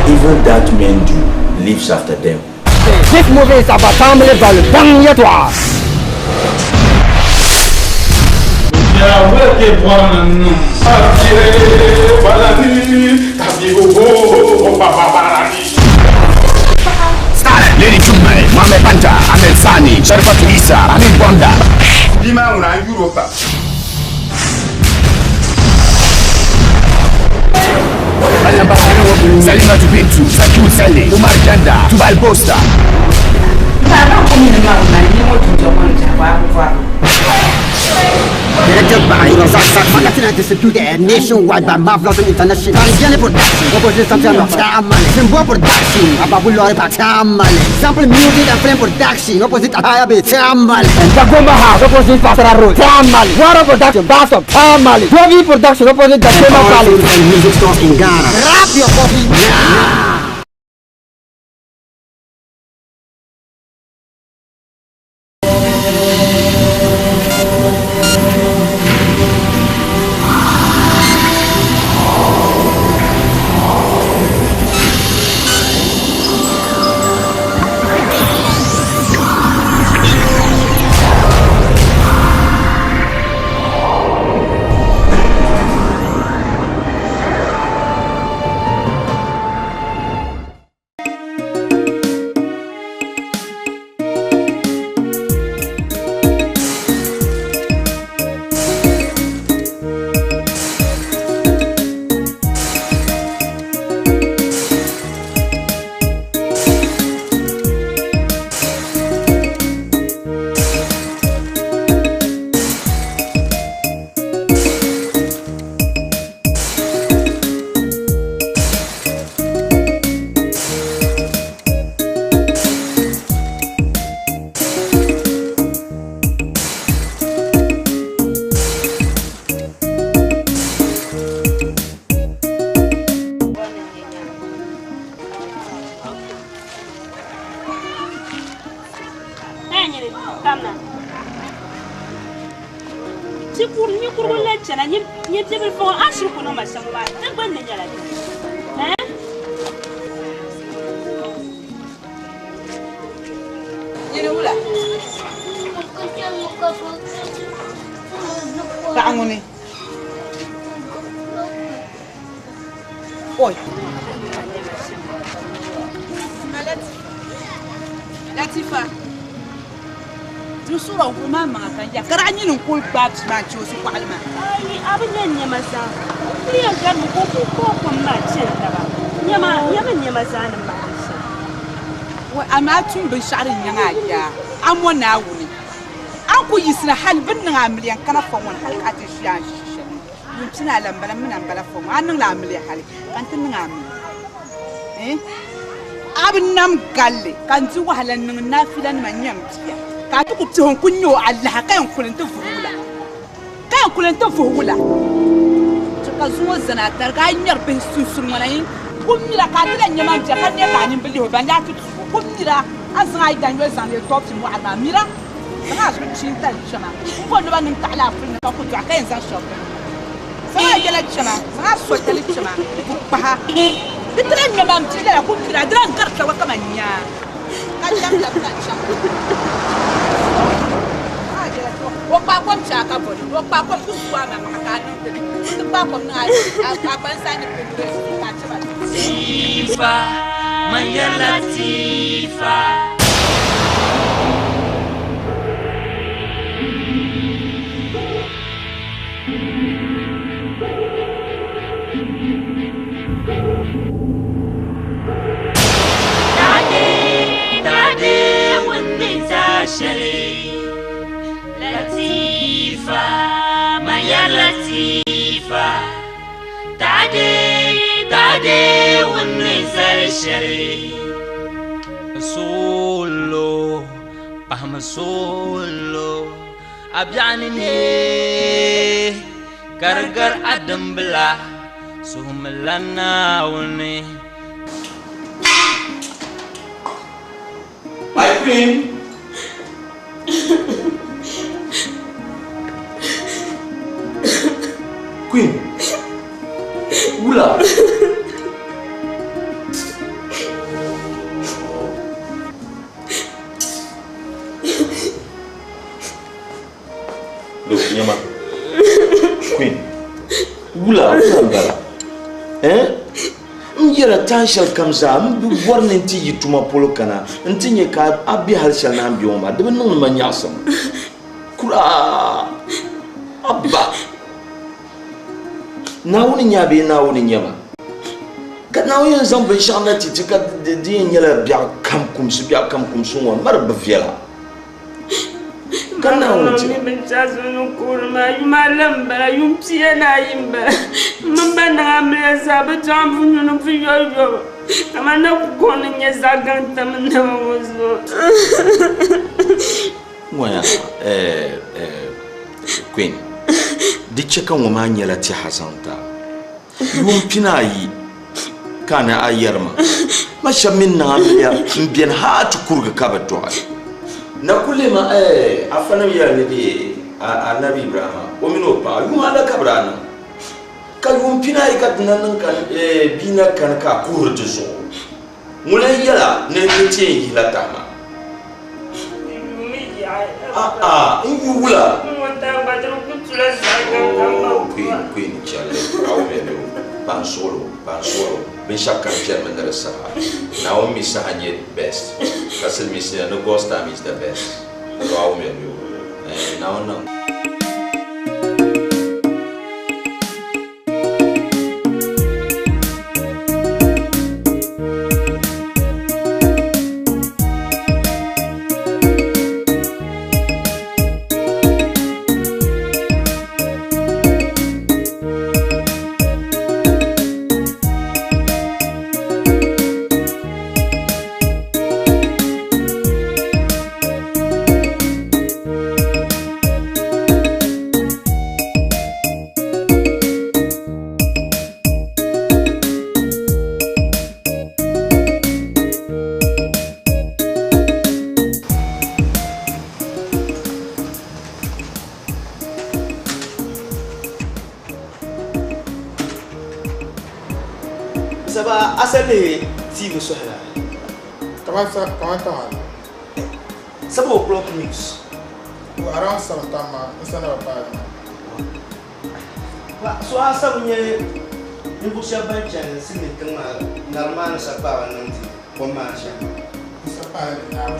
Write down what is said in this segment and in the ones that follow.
evil that men do lives after them. This movie is about family dans le dernier toit. Star Lady Jummai, Mame Panta, Ahmed Sani, Sharifatu Issa, Amin Bonda. Lima una Europa. Salima Bintu, Sakiu Sele, Umar Janda, Tubal Posta. Directed by Razak Magasin distributed nationwide by Mavlosm International. Angelic Production, opposite Samson of Tamale, Simbo Production, Ababulori Tamale, Sample Music and Film Production, opposite Ayabe Tamale, and Tagoma House, opposite Pasara Road, Tamale, Water Production, Bass of Tamale, Jovi Production, opposite the Tema Valley, and music stores in Ghana. Rap your coffee now! Bangun ni. Oi. Latifa. Jusura ukuma maka ya karanyi nkul babs ma chosu kwalma. Ai abin ne masa. Ni an kan ko ma ce da ba. Nyama zanin ba shi. Wa amatun bin sharin yanga ya. Ammo na wuni. An ku yisna halbin na miliyan kana fa won halkati shiya shi. Mun tuna lambalan mun ambala fa mu annan la miliyan hali. Kan tin ngam. Abin nam galle kan ji wahalan nan nafilan manyam tiya. Ka tu ku tuhon kunyo Allah kan kulin ta fuhula. Kan kulin ta fuhula. Ka zuwa zana targa nyar bin susun wanayin kumira ka tira nyama je kan ne kanin bili ho banya tu kumira azra idan yo zan le top mu alma mira sana su cinta chama ko no banin ta'ala fin ka ku ta kan zan shop sana gela chama sana so tali chama ba bitran nyama mtila kumira dran karka wa kamanya kan jam la kan chama Wakpa kom chaka bodi, wakpa kom kuswa ma makani, wakpa kom na akaban sani pindre kachiba. Tifa, Maya Latifa. Dade, wende tashali. Latifa, Maya Latifa. Dade, والنزال الشري سولو بهم سولو أبيعني كرجر أدم بلا سهم لنا وني My queen. Queen. Ula. Mjera tanshal kamza warne nti yituma polo kana nti nye ka abi halshal na ambi oma de non ma nyasam kura abba na woni nyabe na woni nyama ka na woni zambe shana ti ka de nyela bia kam kum su won mar ba fiela kana woni ti min chazo no kurma yumalam bara yum tiena yimba mamba na amre sabe jambu no fiyo amana ko nye zaganta mna wozo moya Queen diche kan wo ma nyela ti hasanta yum pinayi kana ayarma masha minna amya mbien hatu kurga kabato na kule ma afana ya nabi annabi Ibrahim o mino pa yuma da kabrana ka yum pinayi ka nan kan bina kan ka kurje so mulai yala ne ce hilata ma Ingula. Queen Charlie, Aumelo, Pansolo, Bishaka German Rasa. Naomi Sahanye best. Castle Missy, no ghost time is the best. Aumelo. Now. Saba asale TV sohla. Comment Saba o'clock news. Around Santama, it's another part. So asamunye nibuksha bancha sini kama normal sapa nanti komasha. Sapa now.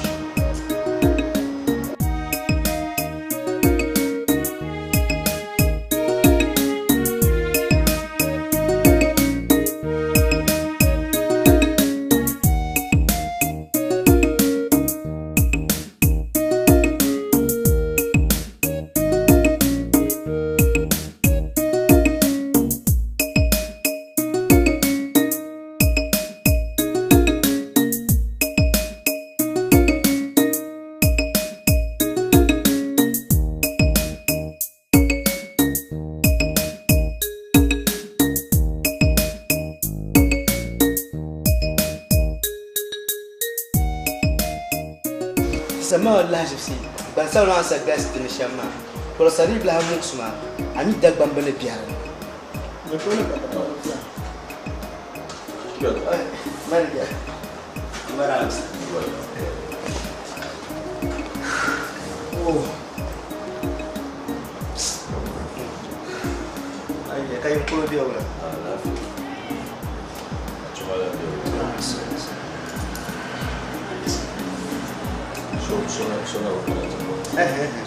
Sama Allah je sais. Ban sa lan sa gas de chama. Pour ça rive la muxma. Ami dag bambane biar. Je peux le faire. Maria. Mara. Oh. Ai, kayo ko dia ora.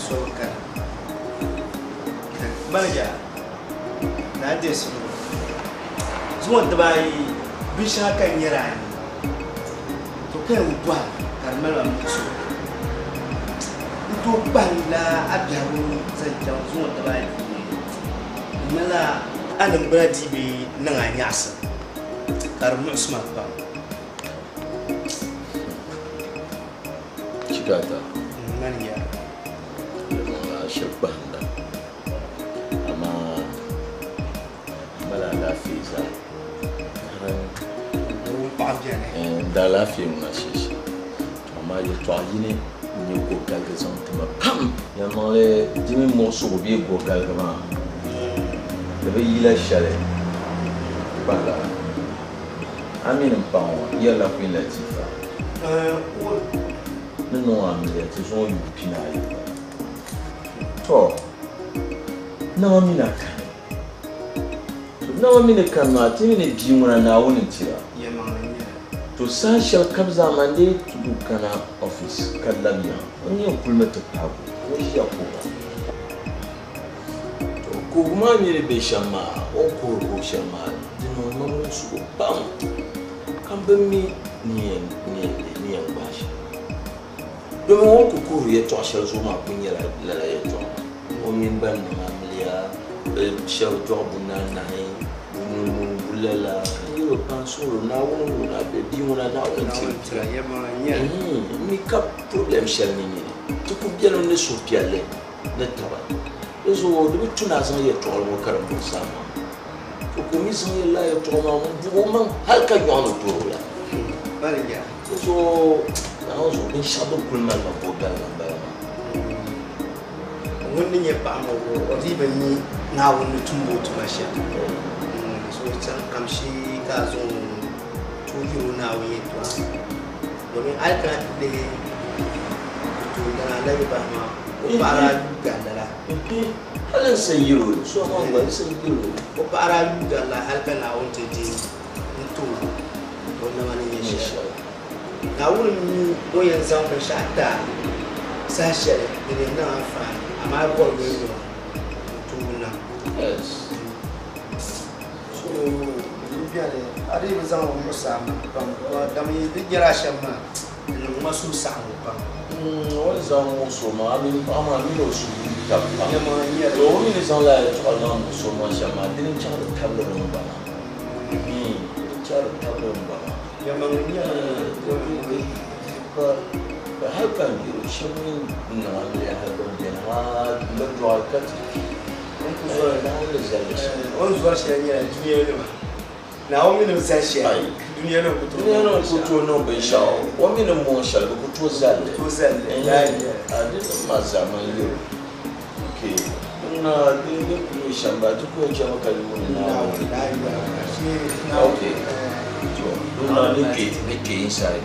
Sono kan. Manager. Na de su. Zuwan da bai bisha kan yara ni. To kai ubwa karmala musu. To banda abyaru zan jan zuwan da bai. Mala anan bradi be nan anyasa. Karmu usman ba. Chigata. Manager. Shabanda ama mala lafiza da lafiya na shishi amma ya to ayine ni go galga zantuma pam ya mole dimi mo so bi go galga ma da bai yila shale bala amin pawo ya la fin latifa no amile ti so yu pinai to na mami na kan to nawa mini kanma ti mini jimuna na woni tira ya manganya to san shal kabza mande tu kana office kallamya on yin kulmata tabu ko shi ya ko to ko kuma mini be shamma o ko shamma dino mamun su bam kan ban mi ni bashi domin wani kukuru ya toshar zuma kun yi lalaye to omin ban na mamliya shar jobu na nahi bulala yiro pansoro na wani na be di wani na wani tira ya manganya mi ka problem shar ni ni to ku biyan ne so piale na taba so do tuna zan ya to almo karam ko sama to ko mi zan ya la ya to ma mun bu man halka yono to la bariya so now so bin shadow kulman ma ko dal na ba wani ya ba mu riba ni na wani tumbo tumasha so can kamshi ka zo to hiro na wani to domin alka da to da na ba ma ko para gandala halin san yiro so ma ba san yiro ko para gandala alka na wani je to wannan wani ya shi na wurin goyon zaune shata sashe da ne na amfani amma gwar gwiwa tuna yes so dubiya da arewa zama musa da mai digira shan ma da masu samu ba wani zan musu ma amin ama mino su tabba ya ma yi to wani ne zan la ya tsala musu ma shama dinin char tabbarin ba char tabbarin ba ya ma yi ba hakan yiro shamin na ya hakan jana la dual kati on zuwa shi ne duniya ne na wani ne sai shi duniya ne kuto no bai shawo wani ne mo shal kuto zalle ya adin ma zaman yiro ke na din ku shamba ko jama kalmu na okay to duna ne ke inside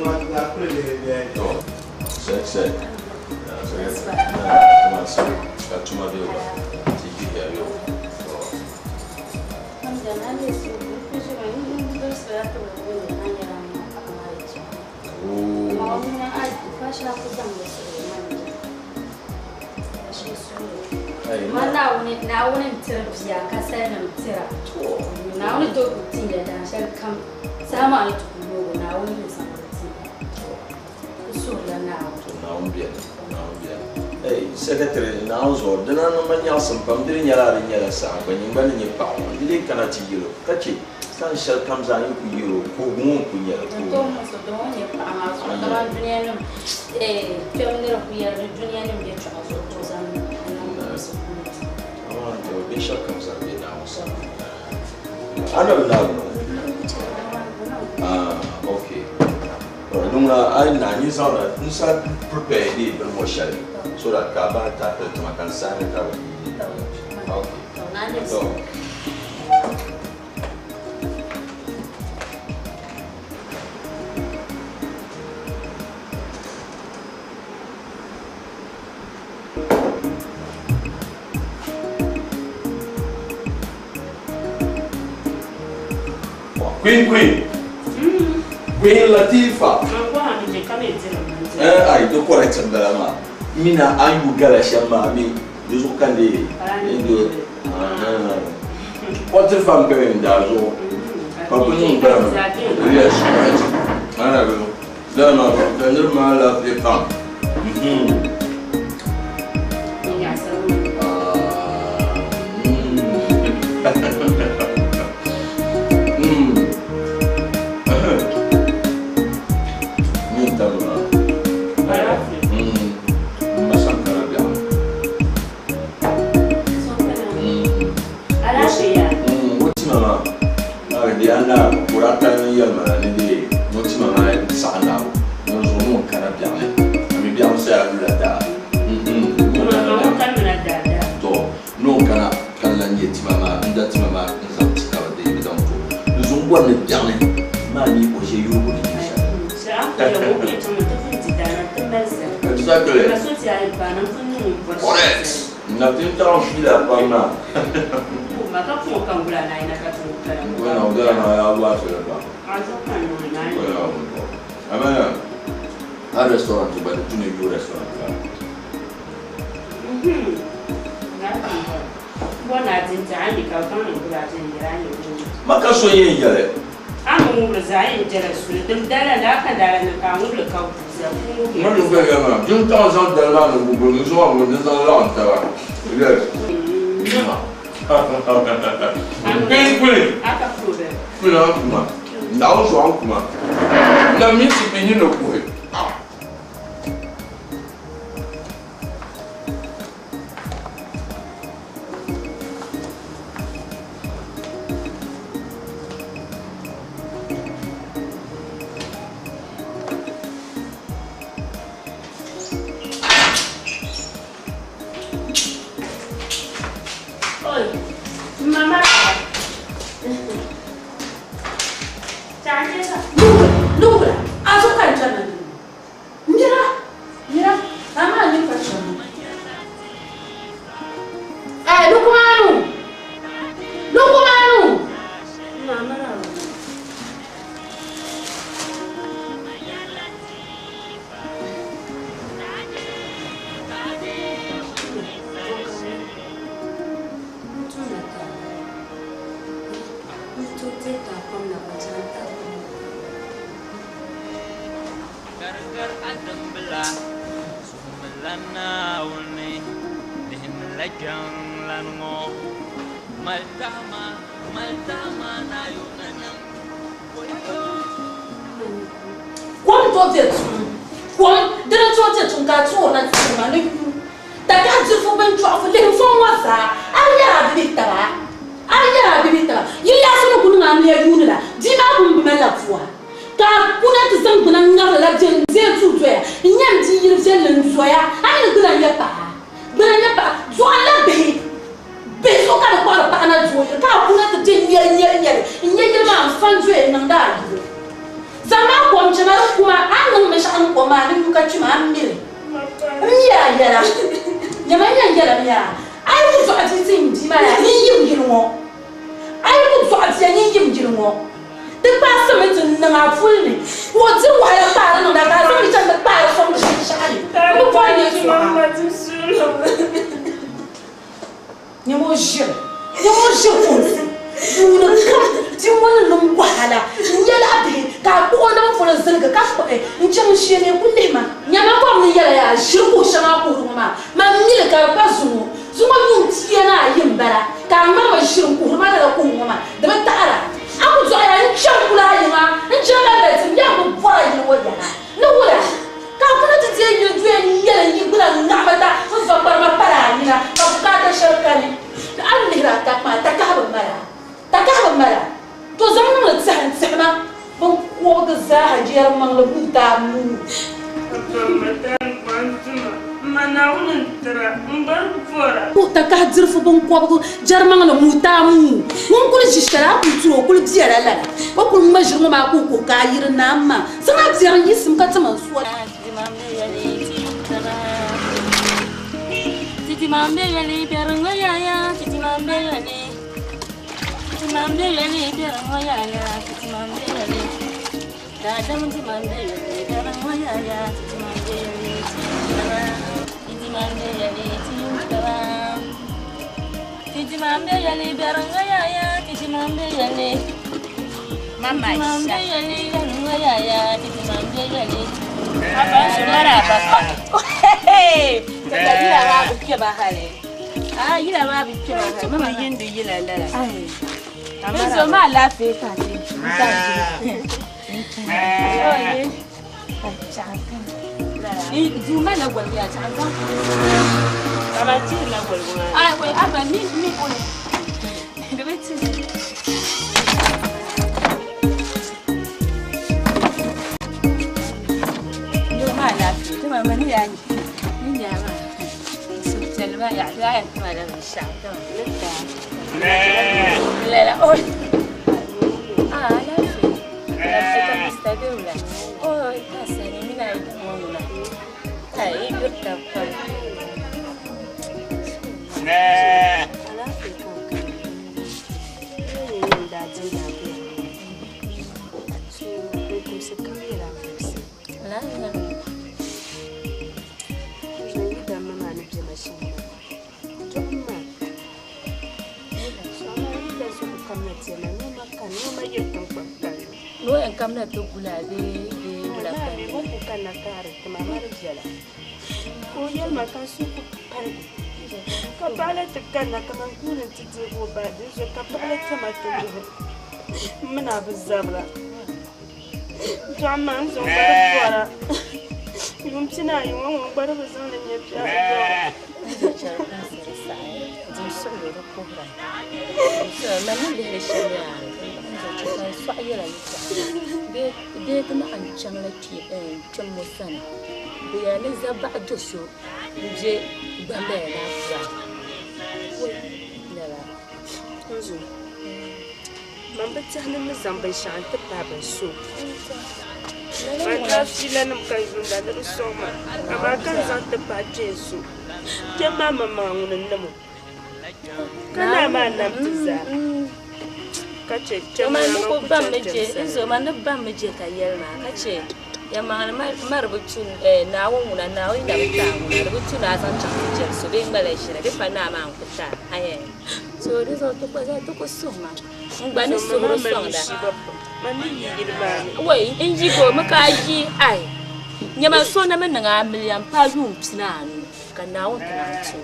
na kula da to sai na tuma biyo ba tiki ya biyo na wani tira kasar nan tira na wani dokutin da dashen kan samu a yi tukunu na wani secretary now so dana no manya sam pam dire nyala nyala sa ba nyimba ni pa on dire kana ti yiro kachi san shall comes an ku yiro ko mu ku nyala ko to mo so do ni pa ma so da ban dunia no pionero ku yiro dunia no ye cha so to san to be shall comes an be now so ana na okay donc là na ni sa na nsa prepare di ben mo shall so that kaba ta to makan sana ta okay so Queen Latifa ai to correct ma mina ayu gala shamba mi yuzu kande ndo what if I'm going dazo papunyi bram yes ana go dama kandir ma la fam Na tinta fila parna. Maka pun kan bulan lain nak tu. Bueno, udah na ya Allah sila. Asal kan lain. Bueno. Ama a restaurant tu balik tu ni restaurant. Buat tinta ni kau kan bulan tinta ni. Maka so yen yale. Anu berzai jalan sulit. Dalam dah kan dalam kamu lekau. Moi je fais gamin. D'une temps en temps là nous nous sommes nous dans l'an ça va. Regarde. Apa problem? Kula kuma. Ndao so kuma. Na mi ti bi ni no ku. Mama. Jangan Nunggu. Asal kan jangan. Mira. Mama ni macam. Nunggu manu. Mama lah. Gar adem belah Sumelana wuni Dihim lejang lango Maltama na yunanyang Kwam to je tun. Kwam dana to je tun ka to na tun ma ne. Da ka ji fu ban to fu le fo wa sa. Ariya bi tara. Yilla sunu kun ngam le yunila. Di ma bum bi mala fuwa. Ka kuna ti san kuna ngar la jen ze tu to ya. Nyam ti yir je len so ya. Ani gura ya pa. Zo ala be. Be so ka ko pa na zo. Ka kuna ti je yer ma fan zo e nang da. Zama kwa mchana kuma anu mesha kwa mali mkachima amiri. Yara. Nyamanya yara ya. Ai ku so ati mjima ya ni yimjirwo. Ai ku so ati ya ni yimjirwo. De passe met na fulni. Wo ti wa ya pa na da so mi chanda pa ya so mi shali. Ku po ni so. Nyamo je ko. Una ti wona num wahala nyala be ka ko na fo zirga ka ko ncin shi ne kulle ma nyama ko mun yala ya shirku shama ko ma mil ka bazu zuma mun ti yana yin bara ka ma shirku ma da ko ma da ta ara aku zo ya ncin kula yi ma ncin la da tin ya ko fara yi waya na wura ka kuna ti je yi ju ni yala yi kula na ma da so bar ma para ni na ka ka da shirkani an ni ra ta ma ta ka ba mara Takah mara. To zaman le tsan tsana bon ko ga za hajiyar man le butamu. Mana unin tara mbar fora. Ko takah zirfu bon ko jar man le mutamu. Mun kul shishara ku to kul jiyara la. Ko kul majru ma ku ko kayir namma. Sama jiyar yisim ka tsaman suwa. Titi mambe yali peranga ya titi mambe yali. Mambe yali peranga ya titi mambe yali. Dada muti mambe yali peranga ya titi mambe yali. Titi mambe yali tiukara. Titi mambe yali peranga ya titi mambe yali. Mama mambe yali peranga ya titi mambe yali. Apa sumara apa? Hey, kita apa bukan bahale. Gila apa bukan bahale. Mama yendu gila lara. Eso mala fe kati. Juma la gol ya changa. Ama ti la gol gol. Wait, aba mi ole. Debe ti. Yo mala fe, te mama ni ya ni. Ni ya ma. Selma ya ya ma la sha. لا قول لا في لا مستدولة كاسني من عيد مولا هاي قلت No en kamna to gulabe de gulabe ko kana kare kuma marjala ko yal makasu ko kare ka bala tikana kama kuna tije ko ba de ka bala tama to muna bizabra jama zo bara yum tina yum bara bazan ne ya بيتنا عن شغلتي كم سنة بيانا زبع دسو نجي بمبينا فرا لا نزو من بتسهل النظام بيشان تبع بسوق ما تعرفش لنا مكايزون ده الصومة أما كان زان تبع جيسو جماعة ما وننمو كنا ما نمتزا Kama nuko bamje izo mana bamje kayelma kace ya mar butun na wona na wi na butamu na butun na san chanje so be ngale shira be pana ma nkuta aye so rizo to ko za to ko soma ngba ni so ro sonda mani yirba wai inji go makaji ai nyama so na men nga million pa yum pinanu kana wona na to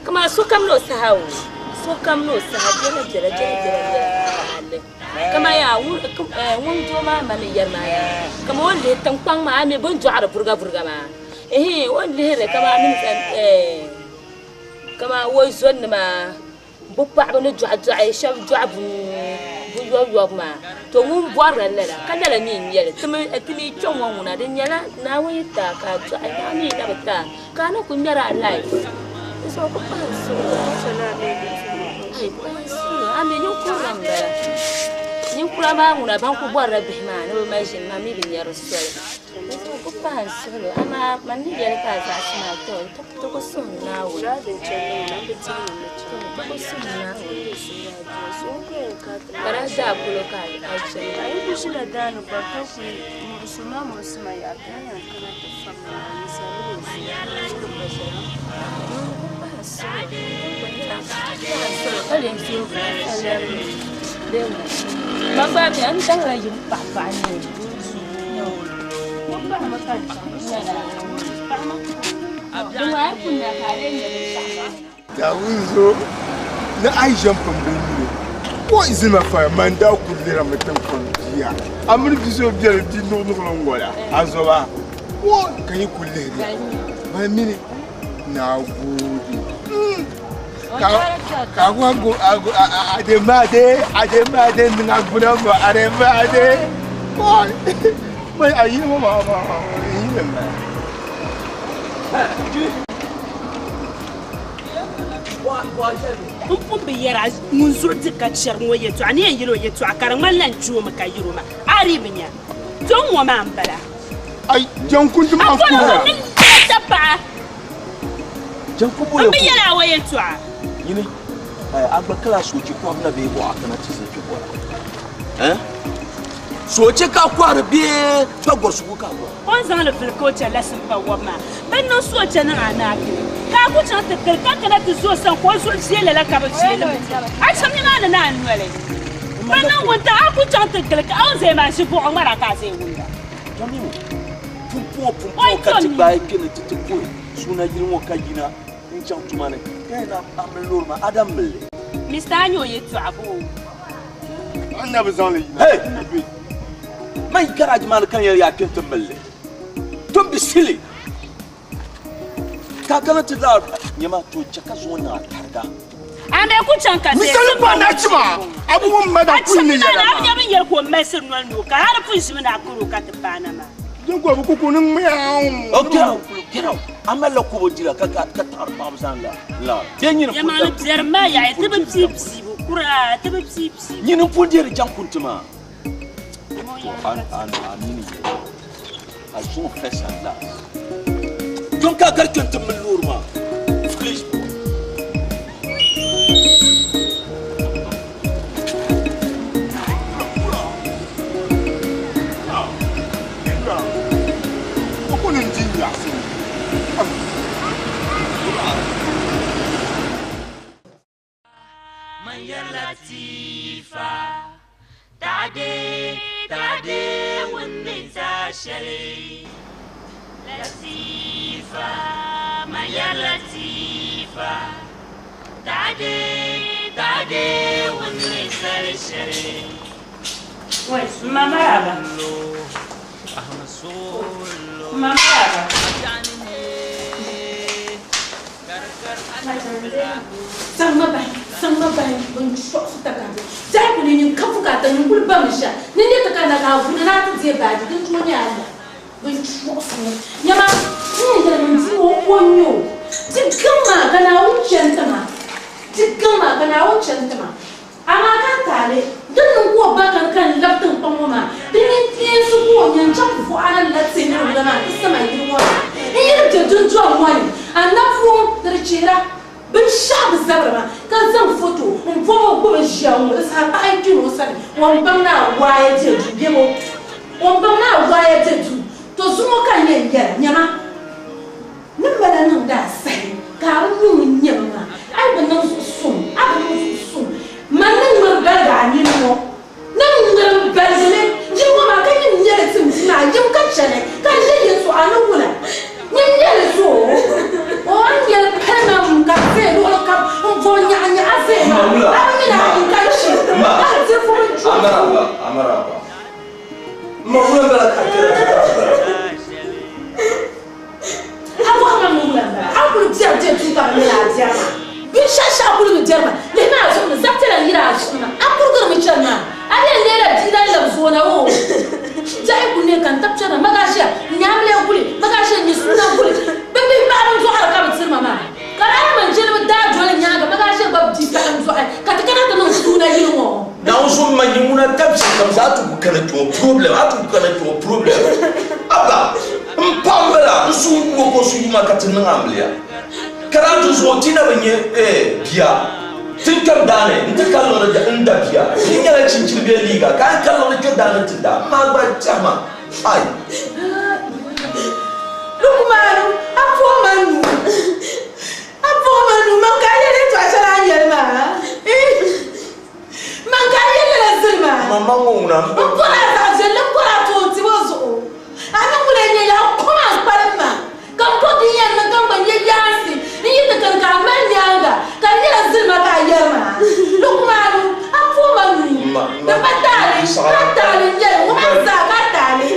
kama so kam no sahawo so kam no sahawo jere kama ya wun joma mani yarma ya kama wonde tankpang ma me bon joara burga ma wonde here kama min kama wo zon ma bu pa no joa ai shab joa bu yo ma to mun boara lela kada la ni yele timi chongo nguna de nyala na wi ta ka joa ai ni na bata kana ku nyara lai so ko pa so sala ne ai pa so ame yo kuramba Ninkula ma nguna banku bora bihma no majin ma mi bin yaro so ko pa solo ama mani yele ka za sma to ko son na wura da chelo na bitin na to ko son na so ko ka para da bulo ka ai chelo ai ku shi da dano ba ka ku musuma ya kana kana to famna ni salu ko pa solo ko Mamba mi an tang la yum papa ni. Mamba ma kan Duma kunna kare ne papa. Da unzo na Aisha pambuni. Ko izina fa manda kullira mutan kungiya. Amur biso biyar di no ngora. Azoba. Ko kai kullira. Ba mini na gode. Kawangu ademade ngaguna mo ademade mai ayi mama yi ma Umpu biyara munzo dika charnwo yetu ani yelo yetu akarangal lan chuma kayiruma ari binya ton wo mambala ai jankuntu ma fura tapa jankubo yo biyara wo yetu yini agba kala soji ko na be bo akana ti se ke bora soji ka kwar be to gosu ka ko on zan le fil ko cha lasin pa wama ben no soji na anaki ka ku chan te ka kana te zo san ko zo jele la ka ba jele a chamni na na anwele ben no wonta a ku chan te ka on ze ma shi bo on mara ka ze wunda jami pumpo ka ti ba ke ne ti ko suna jirin wo ka jina in chan tumane kana amelor ma adam mele Mr. Anyo yetu abu annabi zan le hey mai garage man kan ya kenta mele to bisili ka kana ti da nyama to chaka zo na targa ame ku chanka se misali ba na chima abubuwan mada kunni ya na ya bin yar ko mesir no no ka har fun shi na kuro ka ta bana ma don ko ku kunun miyaw okay amala ko bodira ka tar ba san la denyin ya ma ter ma ya tibi psi kura tibi psi nyin podira jankuntuma an nini a son fessa la don ka garkanta min lurma please Tade wani zashare Latifa Maya Latifa Tade wani zashare Wait, Mama Mama Sama bai bun shot ta ga sai ku ne kafu ka ta ngul ba mu sha ne ne ta kana ka ku na ta je ba din to ne Allah bun shot ne ma ni da mun ji wo konyo dukkan magana wucin ta ma amma kan tare dukkan ko ba kan laftin kwamma din tin su ko nyan chan fu anan latse ne da ma sama yin wa in da junjuwa wani annafu da cira bin sha bizarra kan zan foto in fomo ko jiyawo da sa ai kino sani wan bamna waye je dubiye mo wan bamna waye je du to sumo kan yen yar nyama nin bada nan da sai ka mun nyama ai ban nan su manan marga ni mo nan ngal bazele jiwo ma kan yin nyere tim na jim kan chane kan yin su anu wala yin nyere so o an yel penam ka fe do ka vo nya ase ma amina in kan shi ka se fo amaraba mawula bala ka kira awa ma mawula akulu dia tu ka me la dia bi shasha akulu mi dia ma le na so na zaptela yira asuna akulu gar mi chana ale ne la dinda la zona o jai kunne kan tapchana magasha nyamle kuli magasha ni suna kuli bebe ba ran zo ala ka bitir mama kala man jere da jole nyaga magasha ba di ka zo ka ta kana da suna yiro na uso majimuna tapsi kam za tu kana to problem aba mpambela usu ko su yuma katin ngamliya karatu zo tina banye biya tin kam dane nta kallo da inda biya kin yana cincin be liga kan kallo da dane tinda ma ba chama ai Lukmanu apo manu mangaya le to asala yerma mangaya le zilma mama ngona ko la ta zele ko la to tibozo ana kule nya ya ko ma parma kan ko diya na kan banye yasi ni yita kan ka manyanga kan ya zilma ka yerma Lukmanu apo manu da patali ye wo ma za patali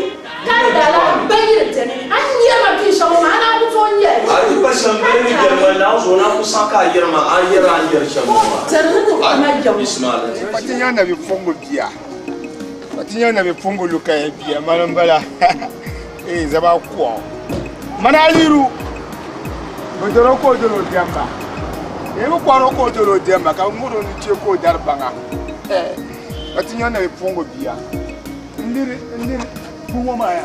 kan dala bayir tani an yerma ki shawo ma ana ku to ye ai ba shambe ni da na zo na ku saka yerma ayira yer shawo ma tanu ko ma jamu ismail Patinya na vifungo bia. Patinya na vifungo luka ya bia malambala. Zaba kwa. Mana aliru. Bodoro ko dolo diamba. Ego kwaro ko dolo diamba ka ngoro ni che ko darbanga. Patinya na vifungo bia. Ndiri buwo maya.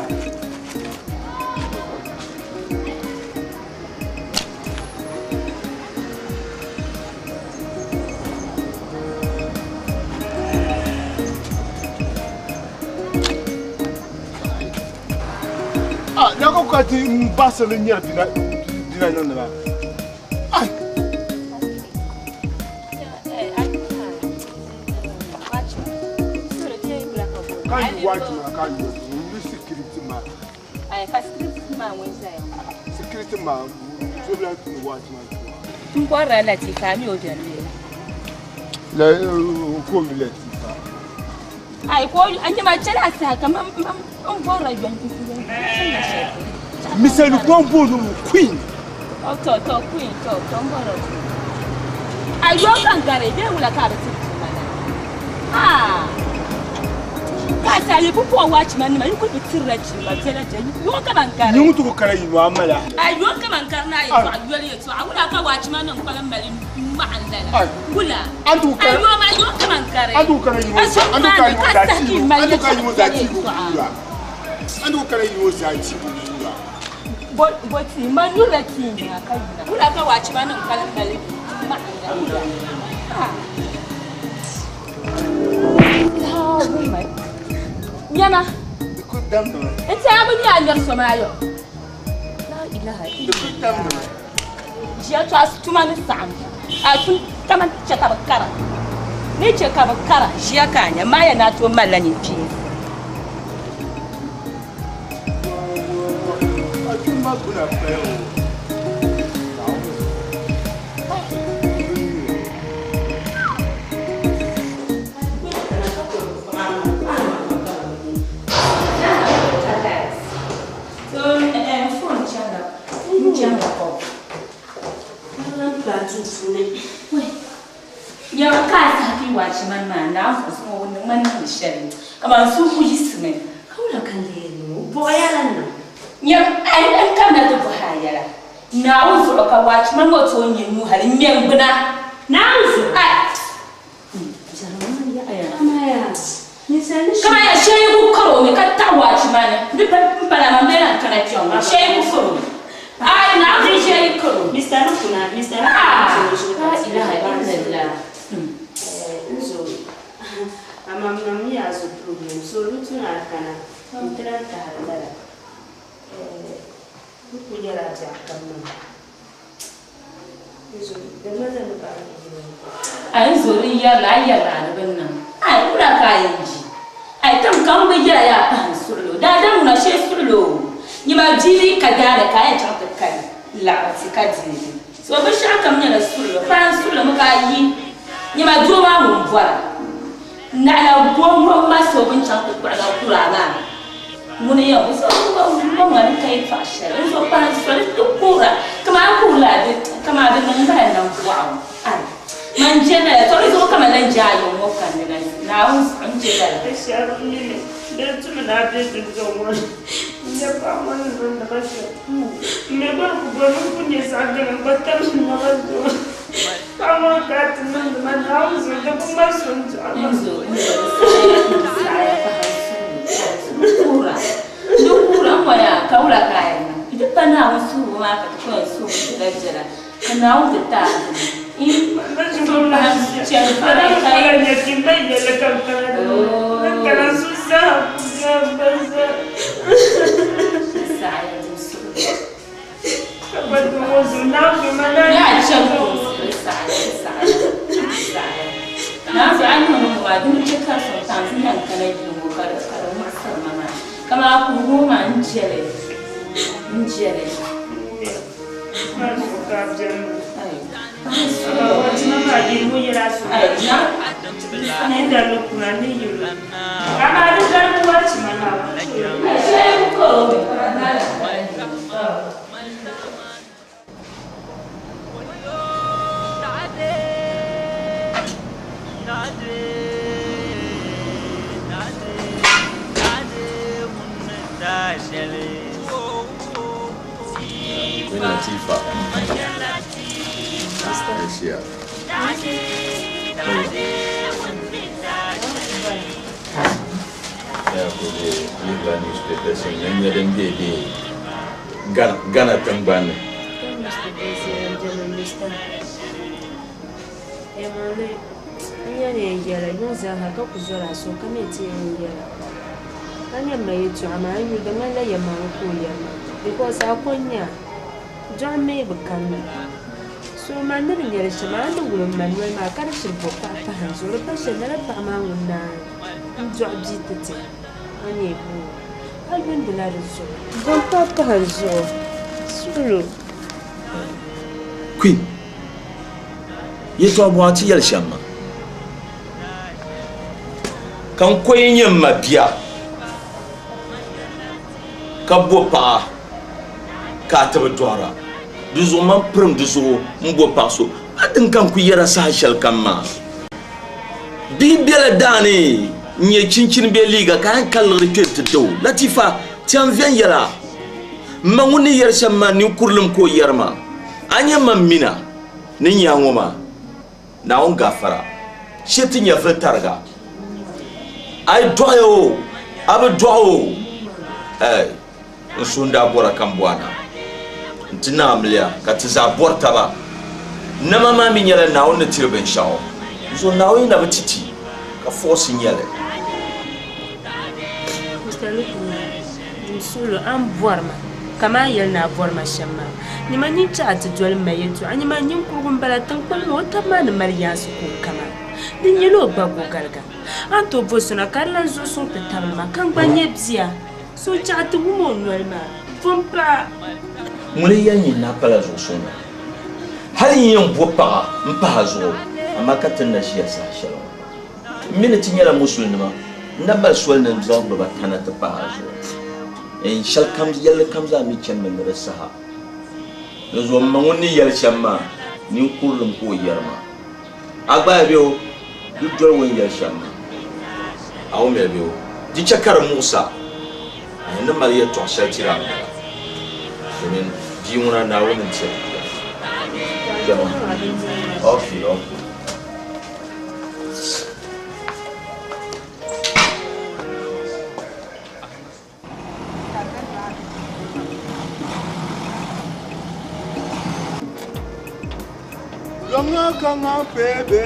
Na ko ka ti mbasa le nyar dina non na. Ai. Kan watch ma kan you security ma. Ai security ma won sai. Security ma so la to watch ma. Tun ko relati ka mi o de le. La ko mi le ti fa. Ai ko an ma chala sa kaman on ko ra yon ti. Mister Lukombo Queen. Oh, to Queen, to Tomboro. I don't angare, they will have it. Ah, I you put watchman, you could be too rich, but you won't come and carry. You to carry you, Amala. I won't come and carry. I would have a watchman on Columbian man. Gula, I don't come and carry. I don't carry you. I don't carry you that. I don't carry you that. But man, you let him. Would have a watchman on Columbian. Yama, it's a million Somayo. Just 2 minutes. I could come and shut up a car. ne ce ka bakara shi aka nya ma ya na to malla ni fi ya ka sa fi wa shi man ma na so wannan man ni shari kamar su ku yi sume kaula kan le no boya lan no ya an kan da to hayara na uzu ka wa shi man go to yin mu halin men buna na uzu ai jaraman ya aya kama ya shey ku karo me ka ta wa shi man bi pa na ma mera kana tiyo ma shey ku karo ai na uzu shey karo Mr. Rukuna ilaha illallah amamnami yazo problem so lutuna kana intranta halala kujara ta kanna so da mazan ba ai zuriya la ya la bannan ai kura kayan ji ai tam kan biya ya pan surlo da da muna she surlo ni ma jiri ka da kayan ta kai la sikati so ba sha kam ne surlo pan surlo muka yi ni ma joma mun fara na la bombo ma so bin chan ko kura ga mun ya so ko ngani kai fasha so pan surlo to kura kama de nan ba nan kwawo ai man jena to so kama nan jayo mo kan ne na an jela da sharu ne da tuma na de zo mo ya pa man nan da ba shi me ba ku ba ku ne sa ga ba ta na ba zo kama ka tun man hausa da kuma sun ji kura waya kaula kayan idan bana wasu ma ka tafi su da jira kana wuta ta in ba ce fara kai ne kin bayyana kanka kana su sa banza sai su ba to wasu na kuma ya ce ko sai na so an yi mu ba dun ce ka so ta sun yan kana yi mu ka da masar mama kama ku goma njere mas o captain what's not like you yera so na da lokuna ni yuru kama da dan watch mana sai ko Latifa. Asia. Ya boleh lihat newspaper sebenarnya dan dia Gana tangban. Iya ne yara yin zaha ka ku zura so kame ce yara. Kanya mai tsama yi da mala ya ma ko yamma. Because akonya John may become so my little yet is a man who will man when my carriage for Papa hands or a person that a man will not drop it. I win the ladder so. Don't Papa hands so. Queen, you talk about Yelshama. Come queen your mapia. Kabopa Katabadora. Duzo man prum duzo mbo paso adin kan ku yara sa shal kamma bibela dani nye cincin be liga kan kallar kirta do Latifa tian vien yara manguni yar shamma ni kurlum ko yarma anya mamina ni nyangoma na on gafara shetin ya fatarga ay doyo abu doyo sunda bora kambwana ntina amlia katiza borta ba na mama mi nyala na on tirben shawo so na o ina batiti ka force nyale mustaluku sulu am borma kama yalna borma shamma ni mani cha ta jol mayetu ani mani kurgun balatan kullu wata ma na mariya su ko kama Dinyelo bago kalga. Anto bosona karla zo son te tabma kan banye bzia. So chatu mo nolma. Fompa. Mule yanyi na pala zo sona. Hali yon bopa mpa zo. Amaka tanda shi sa shalom. Minute nyala musulma. Nabal swal na mzamba batana ta pa zo. En shal comes yalla comes a mi chemme me saha. Zo mangoni yalla chamma ni kullum ko yarma. Agba biyo duk jor won yalla chamma. Awo me biyo. Di chakar Musa. Ina Maria to shatira. Domin ji muna na wannan ce. Jama'a. Ofi. Longa kanga bebe,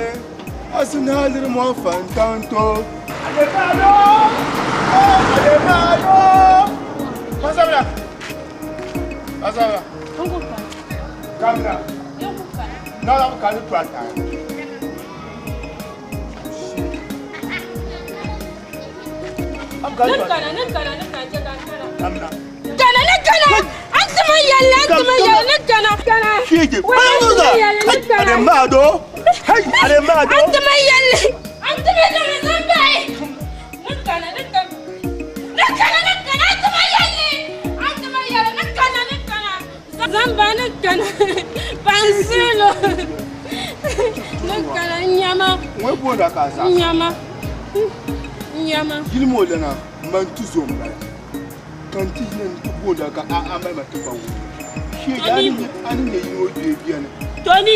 asinalir mo fantanto. Ademado! Pasabla. Kamera. No, I'm calling Prata. I'm calling Nyama. Gili mo dana mantu zomba. Kanti nan tuko daga amai matufa. Shi ani ne yo de biana. Toni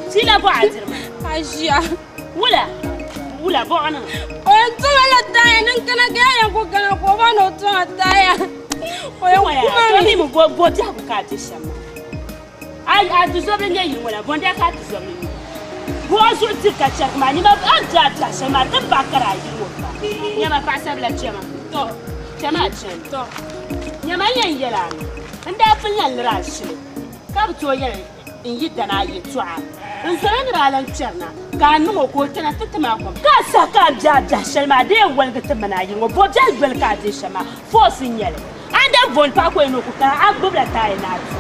sila ba azirma. Ajiya. Wula ba ana. O tsala taya nan kana ga ya ko kana ko ba no tsala taya. O ya kuma Toni mu bo ta ka ti shama. Ai a du so ben yi wala bon da ka ti so ben. Bo so ti ka chak ma ni ma an ta shama ta ba kara yi wo. Nyama pasa bla chama. To. Chama chen. To. Nyama yen yela. Nda fun yan rashi. Ka bu to yen in yi dana yi twa. In sanan ralan cherna. Ka nu ko tana tutuma ko. Ka sa ka ja shelma de wal ga tumana yi wo bo ja bel ka de shama. Fo sin yele. Anda vol pa ko no ko ka agbobla tai na tu.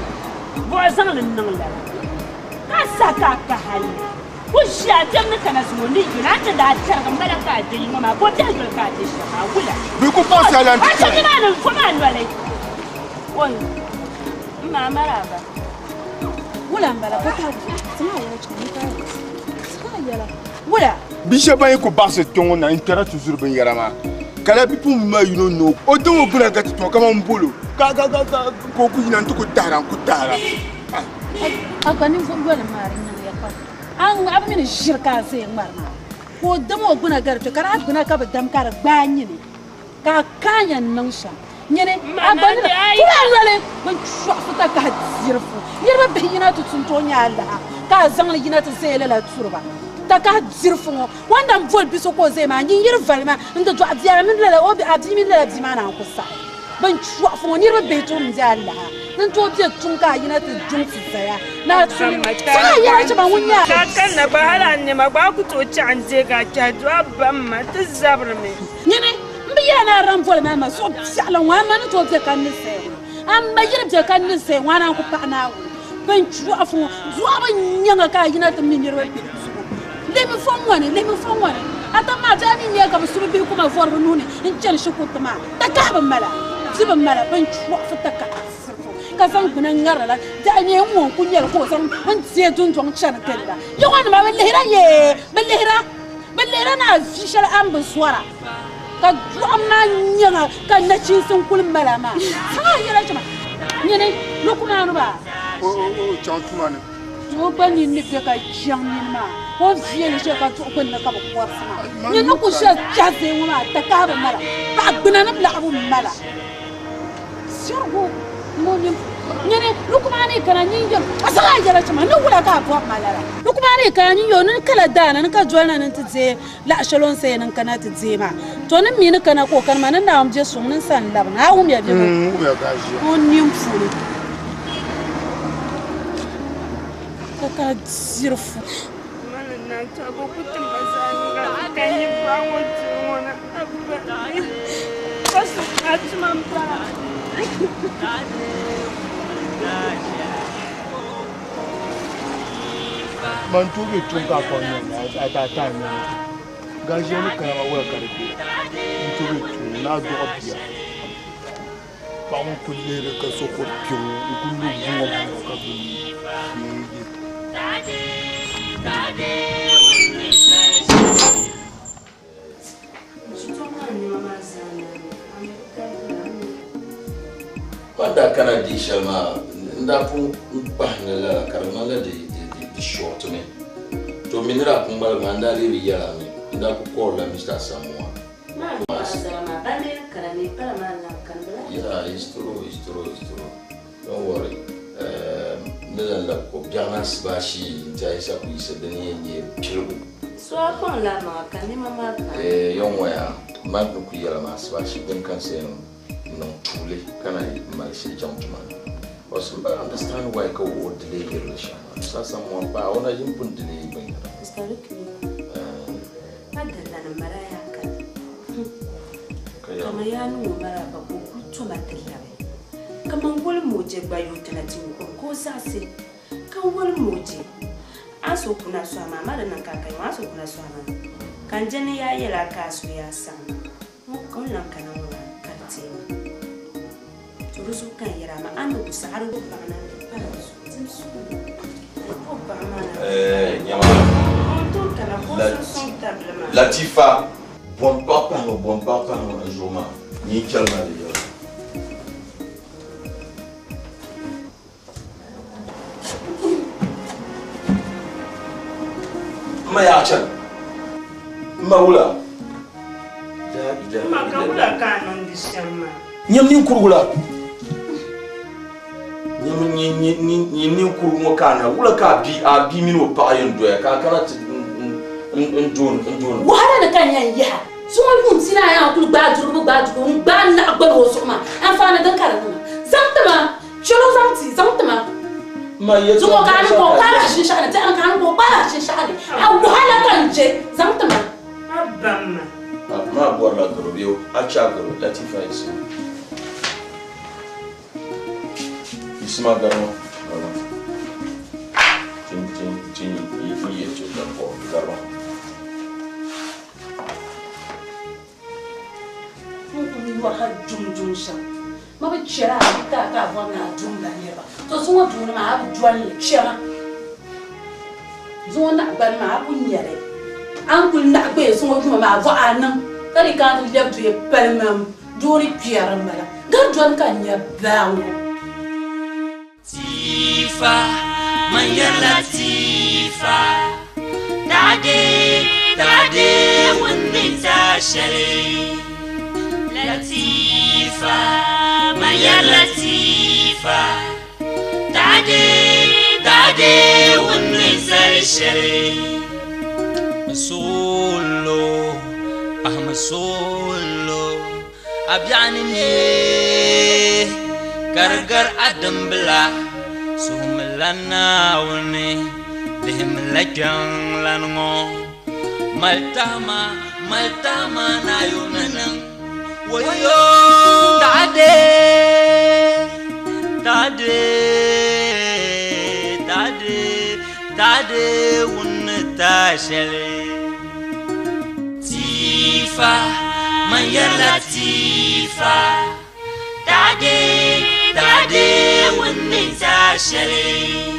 Bo zan lin nan la. Ka sa ka hali. Wusha jamna kana sumoni yunata da targam bala ka de mama ko ta gol ka de shama wula bi ku pasa lan ta ta ni nan ko man wale won mama raba wula mbala ko ta tuma ya chani ta sa yala wula bi sheba ku basa tongo na intera toujours ben yarama kala bi pum ma you know o don guna ga to kama mbolo ka ko ku nan to ku tara akani ko wala mari nan ya kwa an abin shirka sai marna ko damo guna garto kara guna ka badam kara banyi ne ka kanyan nan sha nyene abani kula wale ban shwafuta ka zirfu yirba bayina to tuntonya Allah ka zan yina ta sai lala turba ta ka zirfu wanda vol biso ko zai ma yin yirval ma inda to abiya min lala obi abi min lala bi mana ko sa ban shwafu yirba bayto min ja Allah nan to je tunka yina ta junsu saya na sai ya ci ban wunya kan na ba hala ne ma ba ku to ci an je ga ta ban ma ta zabar me nyene mbiya na ran vol ma so salan wa ma to je kan ni sai an bayir je kan ni sai wana ku pa na ban shwafu zuwa ban nyanga ka yina ta min yirba let me phone one ata ma ta ni ne ka su bi kuma for nuni in jan shi ku tuma ta ka ban mala ziban mala ban shwafu ta ka san kunan ngarala da ne mu kunyar ko san an ce tun tun chan kenda yawan ma ballehira na fishal an buswara ka amma nyanga ka na cin sun kul malama ha yara chama ne lokuna no ba o chantuma ne o bani ni be ka jang ni ma o vie le ka to ko na ka ko sama ne no ku sha jaze wala ta ka ba mala ba gbina na bla abu mala sirgo mo nyene lukumani kana nyinjo asala jara chama no wala ka po malala lukumani kana nyinjo nan kala dana nan ka jolna nan tze la shalon sai nan kana tze ma to nan mi nan kana ko kan ma nan da am je sun nan san lab na um ya bi mu ya gaji on nim fulu ka zirfu mana na ta ko kutin bazani can you go to one of what's the man? Man to be too back on at that time. Gajiani can have a work at it. To be too, now do up here. Pound could lay a so called pure, you could look Quando kana di shalma ndapu mpahla karmala di short me to minira kumbal mandali biyala me ndapu kola Mr. Samoa yeah it's true don't worry nela ko bianas bashi jaisa ku isedeni nye pilgu so akon la ma kan mama yonwa magnu ku yala mas bashi ben kan sen no truly can I manage to jump man also I understand why go or delay your relation so someone ba ona jin pun delay ba historically madalla na maraya kan kama yanu mara ba ko kuto matalla kama wol moje ba yutana tin ko sase kan wol moje aso kuna so mama da nan kakai aso kuna so mama kan jani ya yela kasu ya san ko nan kana wala karte Rusu kan yara ma an ku saru ba na ba su ko ba ma nyama Latifa bon papa no joma ni calma de yo ma ya chan ma wula ma ka wula kan non disama nyam ni kurgula ni kurgo kana wula ka bi mino pa yin doya ka kana ndon wala da kan yan ya so mun sina ya kul ba duru ba na gbar ho so ma an fa na dan kala na zamtama cholo zamtama ma ya zo ka ko kala shi shaka ta an kan ko ba shi shaka a wala kan je zamtama abamma ma borla duru biyo a chagoro Latifa isu Isma garmo tin yi to da ko garmo wa ha jum sha ma ba chira ka wa na jum da ne ba to so dun ma abu juan le chira zo na ban ma abu nyere an kul na be so dun ma va anan kari ka le tu ye pelmam dori pierre mala gar juan ka nya bawo Tifa maya Latifa Dade wunni ta shari Latifa maya Latifa Dade wunni ta shari Masolo Masolo Abyani ne Gargar Adambla Sumlana wone Lihim lajang lango Maltama na yunanang Wayo Tade unta shale Tifa maya Latifa Dade wunni ta shari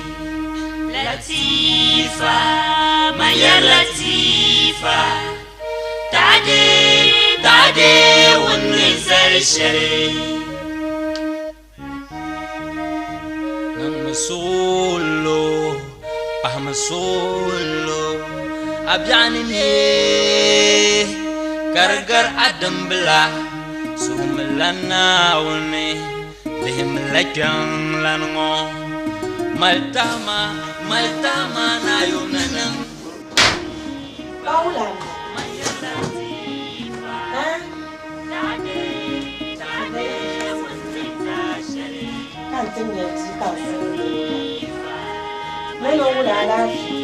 Latifa maya Latifa Dade wunni ta shari Nang masolo Abyani ne Gargar Adambla Sumlana wone Lihim lajang lango Maltama na yunanang Paula Kantin ya ci kansu Mai lo wula lafi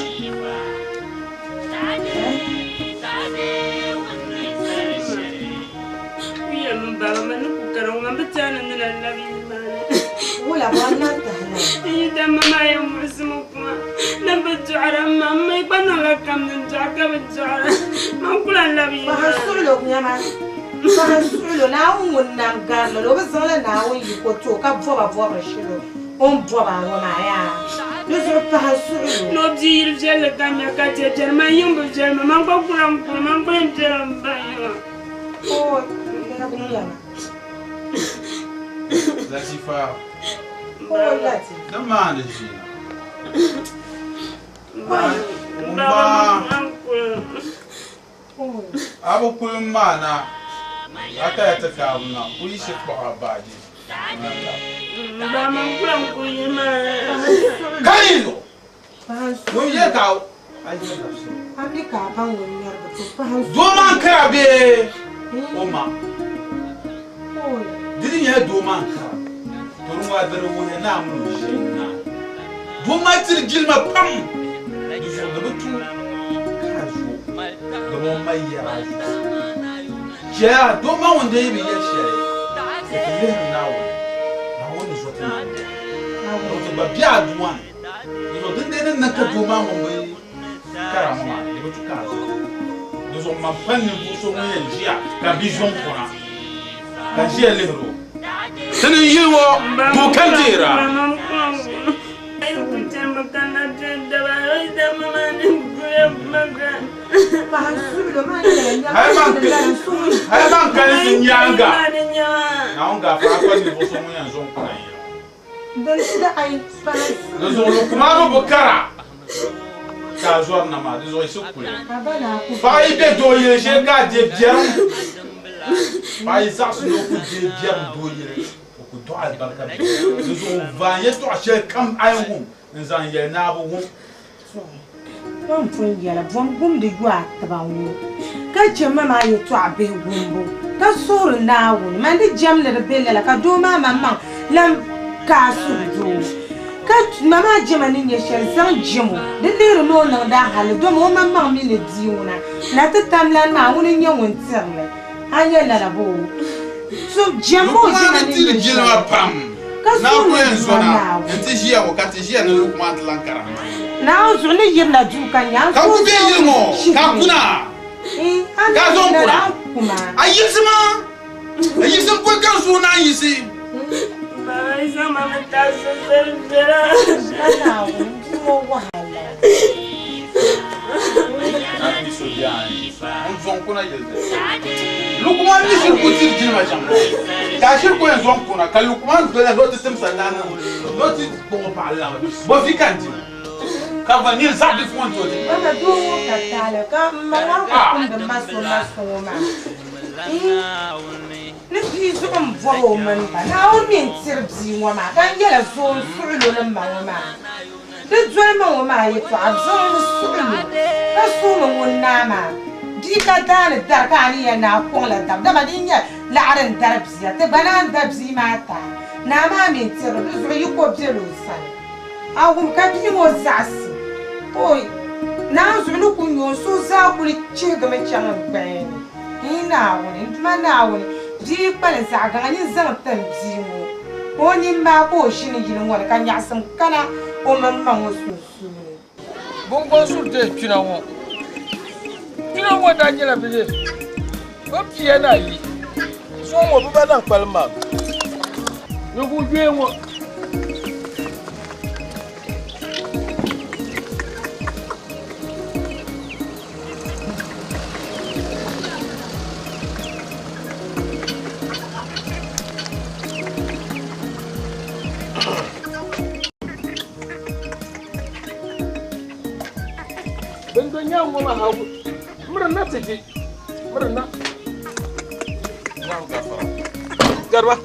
Latifa. The man is here. Abu Kulmana, I can't take out now. We should for our body. Kailo! When you go, I don't know. Doman Krabi! Oma. Didn't you do man crab? Don't want the woman now. Do my till Gilma Pam. The one my year. Yeah, don't mind David yet, now. Now, one is what I bad one. You know, they didn't make a woman away. Carama, they go to Casa. Those are my penny so many here can be shown for her. Can she a little? Send you to Cantera. I'm going younger. Now, got for someone else on crying. There's only Kumaro Bokara. Casual Nama, this was so cool. 5 days, you shall get the jam. By his action, no good jam do you. To Alberta. So, Vanya to a shall come iron home and Zanya now won't. Don't bring yellow, one boom the guat about you. Catch your mamma, you to a big wombo. That's all now, man. The jam little bill like a do mamma, lamb castle. Catch Mamma Jim and in your shell, some Jim. The little moon on that hall, don't want my mammy in the Diona. Not the time land my own in your winter. I yell at a bowl. So Jimbo is in the Pam. Now, now, and this year, what got this year, no look one Lankara. Now, it's only you that you can young. How be you more? Kapuna. I use him. I use some quick as soon as you see. Look, one is in good situation. Cashier goes on Kuna, Kalukuan, the lot of Sims and Nana, not it, but we can't. Cover near Sabbath one to it. But I do walk at Tala, come, the muscle woman. Let's use some woman, now mean Sirpsy woman, and get a phone for a woman. The drama woman, you absorb that's woman, Nama. Dika dana darkani ya na kola dab da madinya la'aran darbzi ya tabanan darbzi mata na ma min tiro zo yuko bjelo san awum kabi mo zasi oi na zo lu kunyo so za ku ri che ga me changa ben ina woni mana woni di pale za ga ni zan tamzi mo oni ma ko shini girin wani kan ya san kana o mamman wasu su bongon su te kinawo you know what I get up in this? Up here, so what about Palma? You would be what? When the young woman how Murna tiki, Murna. Garba.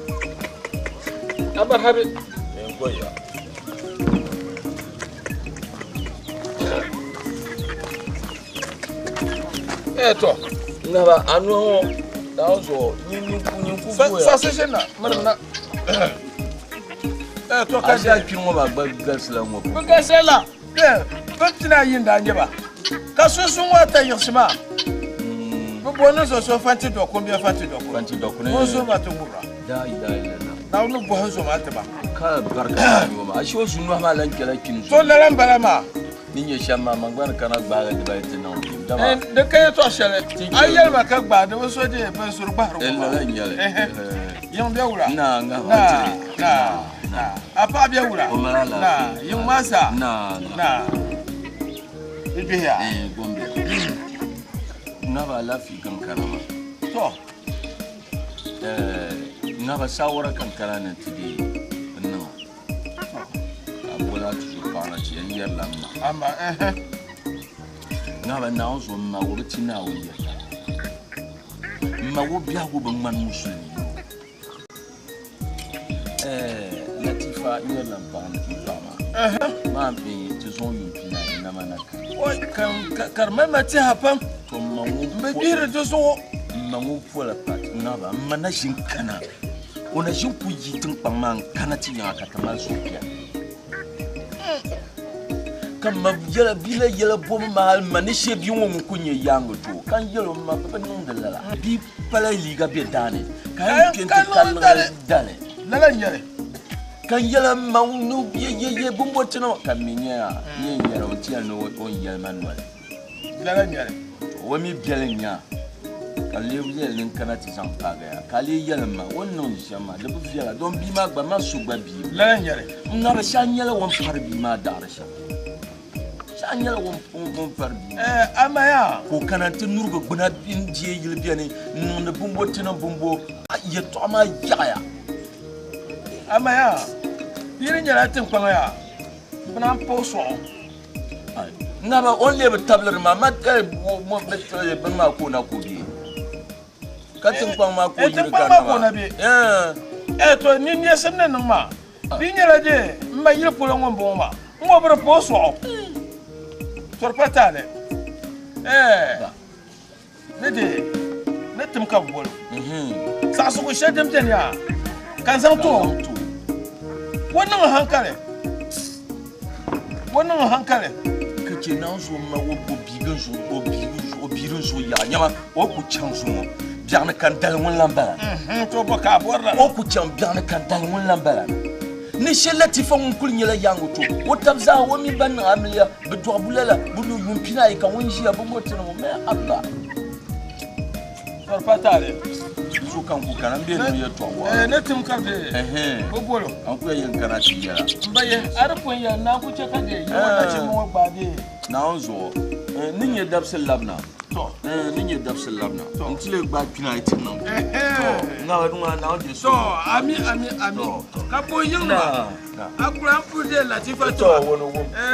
Abar habit. Engoya. Eto. Naba anu daozo nyinku. Sasena Murna. Eto kasi akimo ba gasla mo. Gasla. Fatina yinda nyeba. Kaso sunwata yosima. Bono so fanti do combien fanti do. Fanti do ne. Bozo matungura. Da ida na unu bozo mataba. Ka barka yo ma. Ashi wasu nu ma lan kala kin. So laran balama. Ninye shamma mangwana kana baga de bayte na. da kai to shele ayel ma ka gba da waso de ban sur ba ro yan be wura na apa be wura na yan masa na ibe ya gombe na ba lafi kan karama to na ba shawara kan karana tidi nan abola tu fara ci yan yalla amma na ba na zo ma wo tina wo ya ma wo bia go ban man musulmi latifa yalla ban fama ma bi ti zo yu pina na manaka oi kan mama ti hapan to ma wo be dire to so ma wo fola pat na ba mana shin kana ona shin ku yi tun pamman kana ti ya ka tamal so ya kan ma yala bila yala bom ma manishe bi won kunye yango to kan yelo ma ba nun dalala bi pala liga be dane kan ken kan dale lala nyare kan yala ma nu ye bumbo tino kan minya ye yara on tiya no on yala manuel lala nyare o mi bielenya kan le yel nin kana ti san paga ya kale yala ma wonnon shama da bu fiala don bi ma gba ma su gba bi lala nyare na ba shan yala won par bi ma darasha anyala won farbi amaya ko kanante nurgo gbuna bin je yilbiani non bumbo tina bumbo ye to ma yaya amaya yiri nyala tin kwanga bana poso na ba on le tabler ma mo betre ban ma ko na ko bi katin kwang ma ko yiri kan to ni ne sanne nan ma bi nyala je ma yiri polo ngombo ma ngo bro poso sorpatale ne tim ka bolo sa su ko shedem ten ya kan san to wannan hankale kace nan so ma wo bigin so birin so ya nyama o ku chan so mo biarna kan dal won lambala to baka borra o ku chan biarna kan dal won lambala ni shelati fon kulnyela yango to wotabza wo mi ban amliya bedo abulala bulu yumpina ika wonjia bongo tena mo me abba sorpatale so kan ku kan be no yeto wa ne tim karde bobolo an ku yen kana ti yara mbaye arpon ya na ku che kade yo na che mo gbade na onzo ni nye dabsel labna to ni nye dabsel labna ntile gba pina itin no to na wa dunga na o de so ami ka bo yinga akura pude latifa to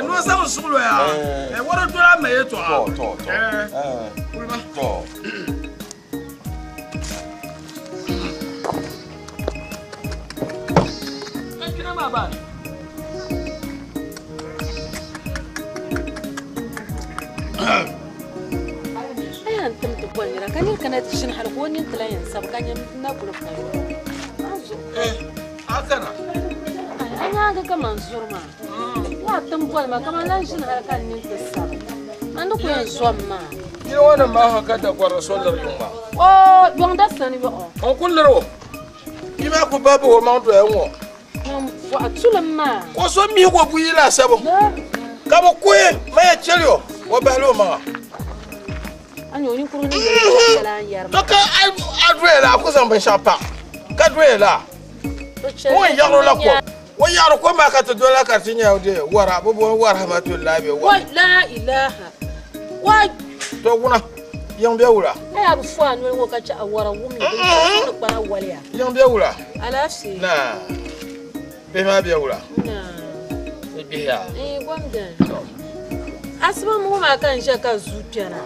no sa usulo ya woro dora me to to kina baba ayan tamtu kwanyira kanil kana tishin halqoni intla yansab kanya nakulu kayo akana anya ga kaman zurma wa tambol ma kaman lan shin halkan nin tsab anu ko zomma ni wona ma haka da kwara solar yuma don da sani ba on kullero ima ko babu wo ma to enwo wa atulama ko so mi ko buyila sabo ka bo kuye ma ya chelio wo bahlo ma anyo ni kuru ni la yar to ka adwela ko san ban shapa ka dwela wo yaro la ko wo yaro ko ma ka to dola ka tinya de wara bo war hamatullahi be wa la ilaha wa to kuna yang be wura ya bu fo anu wo ka cha awara wumi ko pa waliya yang be wura ala si na be ma be wura na be ya gwamda asma mu ma kan shaka zuciyana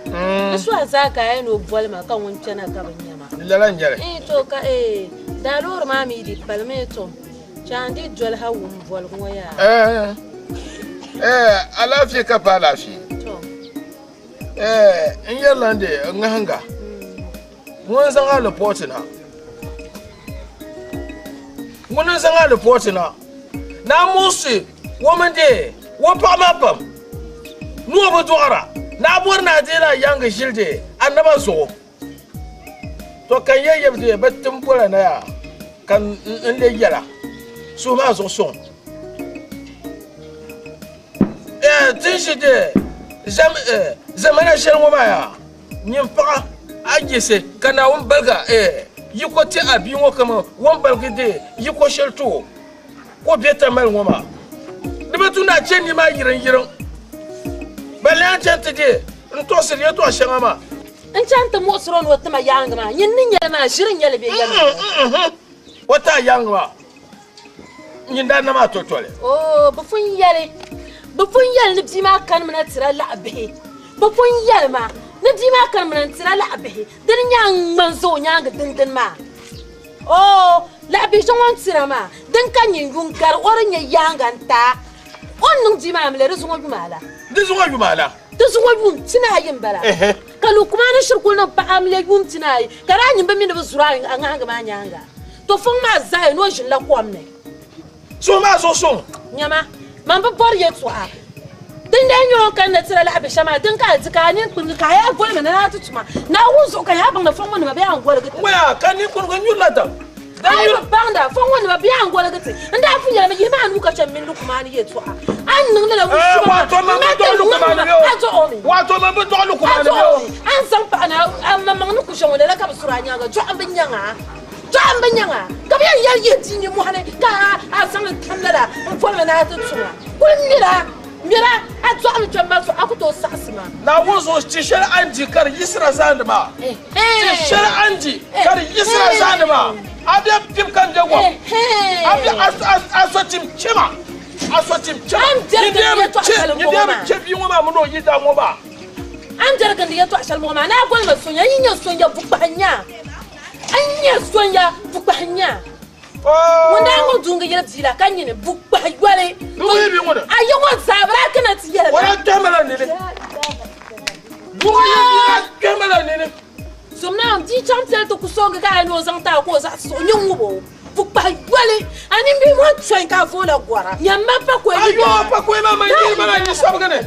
su azaka yana bol ma kan wancan ka banyama lalan jare to ka dalor ma mi di palmeto chandi jol ha wum bol ngoya alafi ka pa lafi to in yallande ngahanga mun san ha report na mun san ha report na musi woman de wo pa ma pam nuwa butuara na buwar Najeriya yanga shilde annaba so to kan yayyabde battin bura na ya kan inda yara su ma so son tin shi de zamana shel ngoma ya nyim pa agese kana won balga yiko ti abi ngo kama won balga de yiko shel to ko beta mal ngoma de betu na cheni ma yiran balan chante de nto siriya to shangama enchanta mo sron wata ma yanga ma yin nin ma shirin yale be yanga wata yanga yin da na ma totole oh bufun yale ni bima kan mana tira la be bufun yale ma ni bima kan mana tira la be din nyang manzo nyanga din ma oh la be jongon tira ma din kan yin gun gar ornya yanga ta on nung bima amle rezungo jumala dizungo jumala tuzungo yum tina yin bala kalu kuma na shirkul na pa amle yum tina yi kara nyin be min be zura anga ma nyanga to fon ma zai no jin la kwamne so ma so nyama man be bor ye twa din da nyo kan na tira la be shama din ka tika ni kun ka ya gol me na tutuma na wuzo ka ya bang na fon woni ma be an gol gati wa kan ni kun nyu la da ai ba banda fon woni ma be an gol gati nda fu ya me yima anu ka chan min kuma ni ye twa an nung la wuzo wa to ma be do kuma ni yo wa to ma be do kuma ni yo an san pa na amma man ku shon wala ka basura nya ga jo an bin nyanga ka biya yar yeti ni mu hane ka a san kamlara an fo na ta tsuma kun mira a to am chamba so akuto sasma na wuzo tishar anji kar yisra zanima tishar anji kar yisra zanima abia pip kan jago abia asotim chima ni dem chebi ngoma muno yida ngoma an jargan da yato ashal ngoma na gol ma sonya yin sonya bukbanya anya sonya bukbanya wanda ngo dunga yela dila kanyene bukba yale ayo ngo sabra kana tiyela wala kamera nene buya kamera nene somna di chantel to kusonga ka no zanta ko za sonya ngubo bukba yale ani mi mo tsen ka fola gwara nyamba pa ko ayo pa ko mama ni mala ni sabgane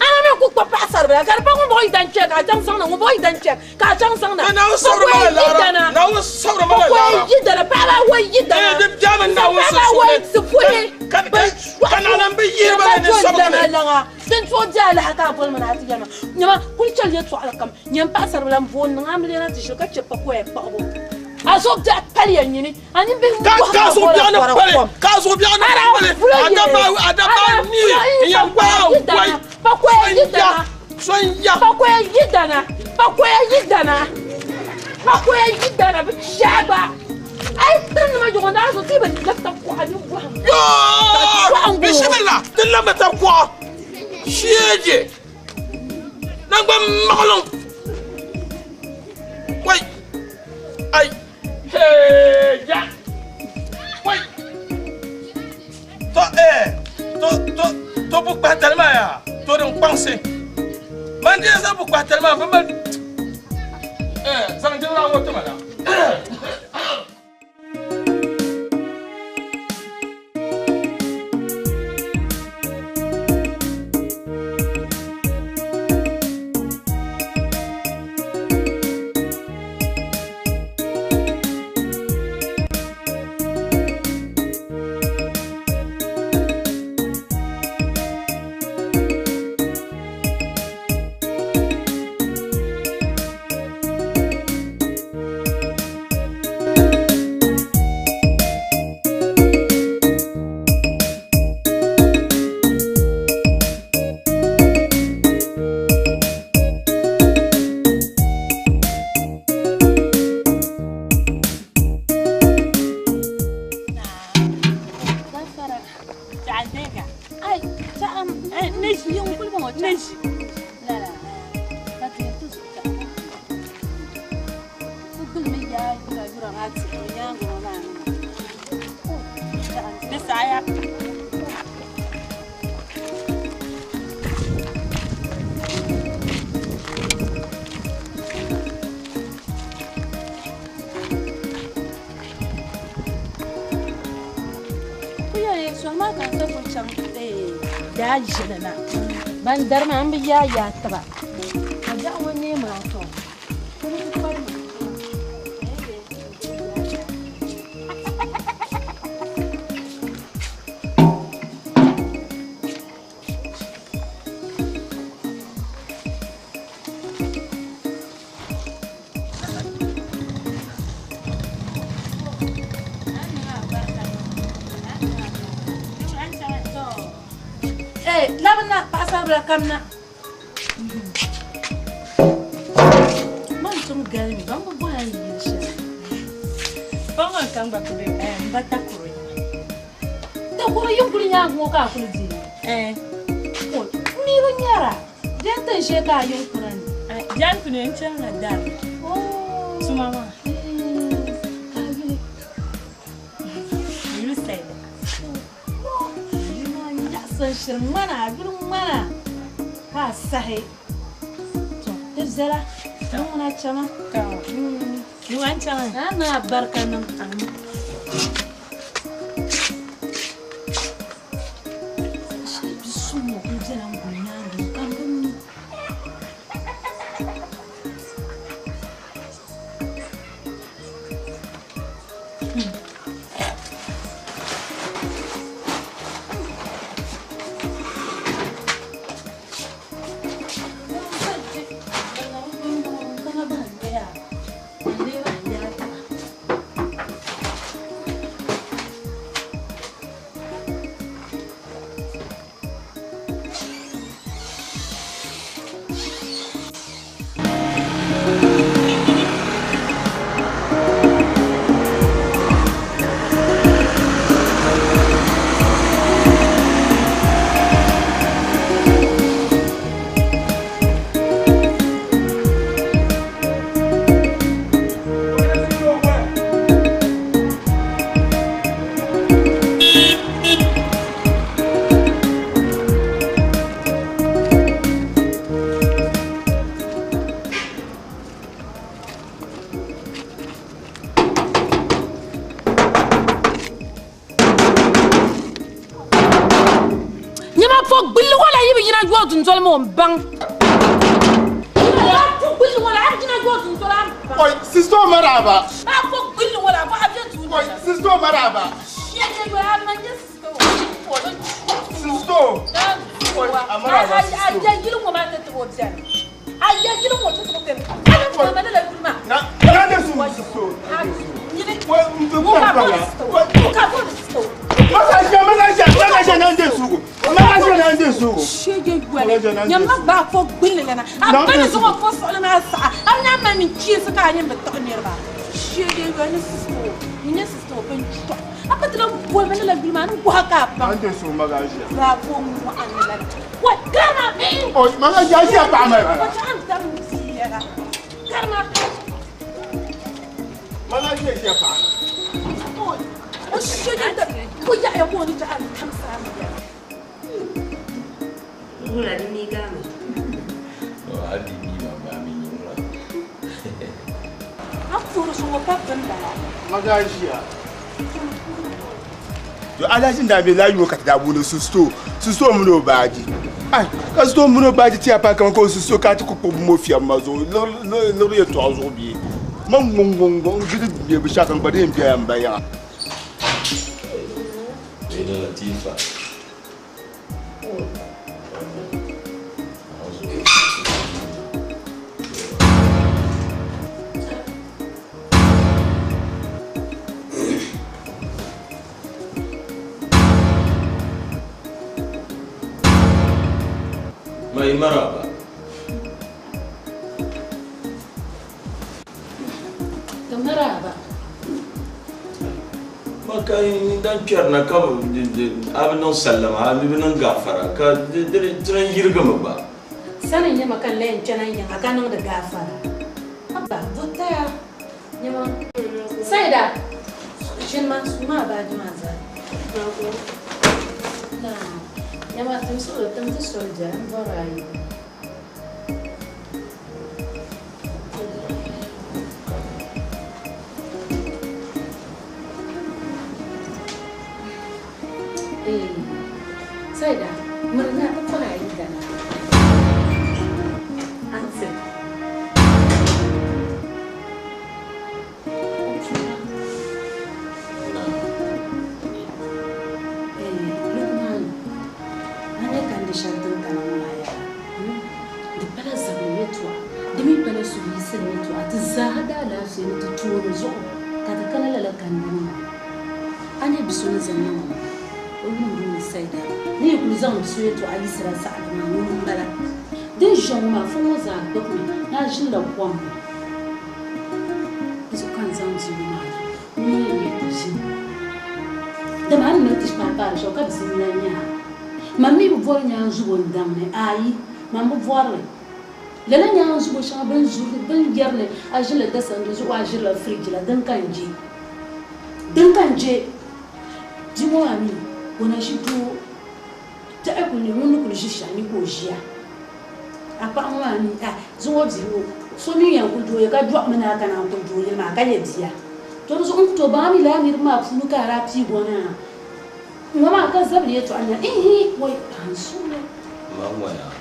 ana ko papa sarba gar pa ko boy dan check a jang sang na boy dan check ka jang sang na na usawra mala na usawra mala ko yidana pa wa yidana de jama na usawra kan alam be yeba ni sabgane langa sen fo jala haka bol mana ati jama nyama kul chal yeto alakam nyam pa sarba lam bon ngam le na ti shoka chepa ko e pa bo azok da pali yini ani be ka so bi ana pali adaba ni yamba wai pakwe yidana sonya pakwe yidana shaba ai tan ma jogo da so tiba lafta ko ani wa yo bismillah dilla mata ko sheje nangba magalon wai ai ya wai to bukba talma ya to den panse man dia sa bukba talma ba man sang jira woto mala bandar ma an biya ya taba kaja wani ma to sabra kamna man tum galmi bango boya yisha bango kamba kube mbata kuro da kuro yunkuri nya go ka kulji ko ni banyara jantan sheka yunkuran jan kunen can da su mama you say san shirmana gurin mana ha sahi to dizara dan wana chama ka ni wan chama ana barka nan bang Oi, sister Maraba. Oi, sister Maraba. Nyamma ba fo gbillena abana so fo so na sa amna ma min chi so ka nyam to nerba shege go ni sisto ben to apatla bo ben la bilma no ko haka pa ande so magaji ba ko mu anela wa kana o magaji ya pa ma ba ta am tam siyara kana magaji ya pa o shege da ko ya ko ni ta am tam sa ma Mula ni gama. Oh, adi ni mama mi mula. Afuru so wa papan da. Magaji ya. To alajin da be layu ka da bulu susto mu no baji. Ai, ka sto mu no baji ti apa kan ko susto ka ti ko mo fi amazo. No re to azo bi. Man ngongongo gidi be bi shakan ba de mbiya yamba ya. Ina Latifa. Mai maraba. Maraba. Maka ni dan pierre na kam abin sallama abin gafara ka dire tran yirga ba. Sanin ya makan layin canan yin akanon da gafara. Abba, zutta ya. Yama. Sai da. Shin ma su ma ba ji maza. Na. Yama tun so da tun ta soja an barayi. Sai da murna ta fara yi da na. Answer. Lukman, ana kan da shantan ta na maya. Da bala zabe tuwa, da mi bala su yi sun tuwa ta zahada lafiya ta tuwo zo ka ta kana lalakan nan. Ana bisu na zanna. Ulu saida. Ni kuzan suye to ali sira sa alma mun bala. Den joma fo za dokme na jinda kwam. Iso kan zan zuma. Ni ye kuzi. Da man ne tish papa jo ka bizina nya. Mami bu vor nya zubo ndamne ayi. Mam bu vor le. Lena nya zubo sha ban zuri ban gerle ajila da san zuwa ajila fridge la dan kanje. Dan kanje. Jimo ami wona shitu ta e kunni wonu kun shisha ni ko jia apa wa ni zo ziro so ni yan kun doye ka dwa mana kana kun doye ma ka ye dia to zo kun to ba mi la ni ma fulu ka ra pi gona ngama ka zabri to anya wai hansu ne ma waya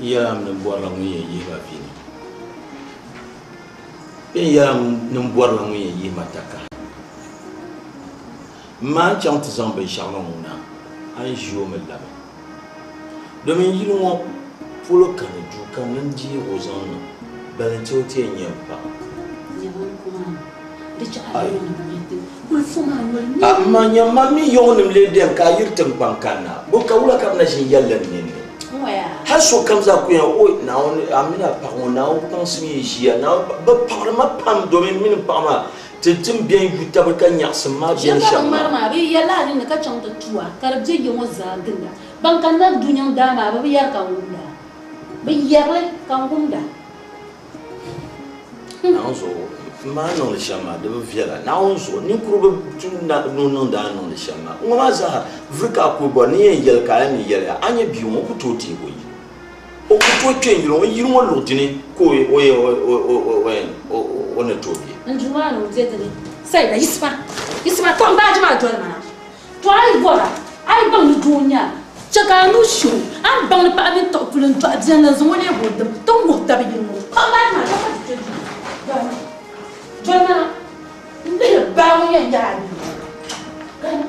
ya am nan bor la mu ye yi ba fini ya am nan bor la mu ye yi mataka man chant zamba charlon mona an jiyo me labe domin yilo mo polo kan du kan nan ji ozan balance o te nyampa amma nyamma mi yonim le dem ka yirtin bankana bo ka wula kam na shin yallan ne har so kam za ku ya o na on amina pa on na o pensimi jia na ba parma pam domin min pama tintin bien yuta ba kan yaksin ma bien shamma ma bi yalla ni ka chanta tuwa karabje yi mo za ginda ban kan da dunyan dama ba bi yar kan wunda bi yarle kan wunda na so ma no le shamma de viela na on so ni kurbe tun na no da no le shamma ngoma za vrika ko bo ni yel ka ni yel anya bi mo ku to ti ko yi o ku to twen yi mo lo tini ko o na to bi njuma no zetele sai da isma to ba jima to mana to ai bora ai ban dunya chaka no shu an ban pa bi to fulun to ajana zo ne bodum to mo ta bi mo ko ba ma ta pa ti jona ndi ba mo ya ya ni kan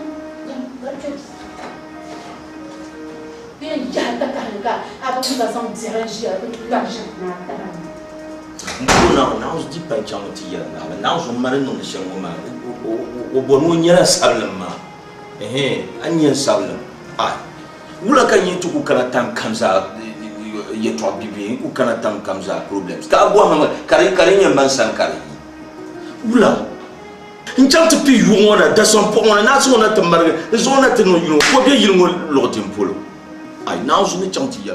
bien ya ta ka aba mu da son dirige la jeune na os di pan chama ti ya na os mare no shen ma o bonu nyara salama anyen salam wula kan yin tu ku kana tam kamza ye to bibi ku kana tam kamza problems ka bo ma kare nyen ban san kare wula njam to pi yu wona da son po wona na so na tambar zo na tino yu ko be yin lo timpolo na os ni cham ti ya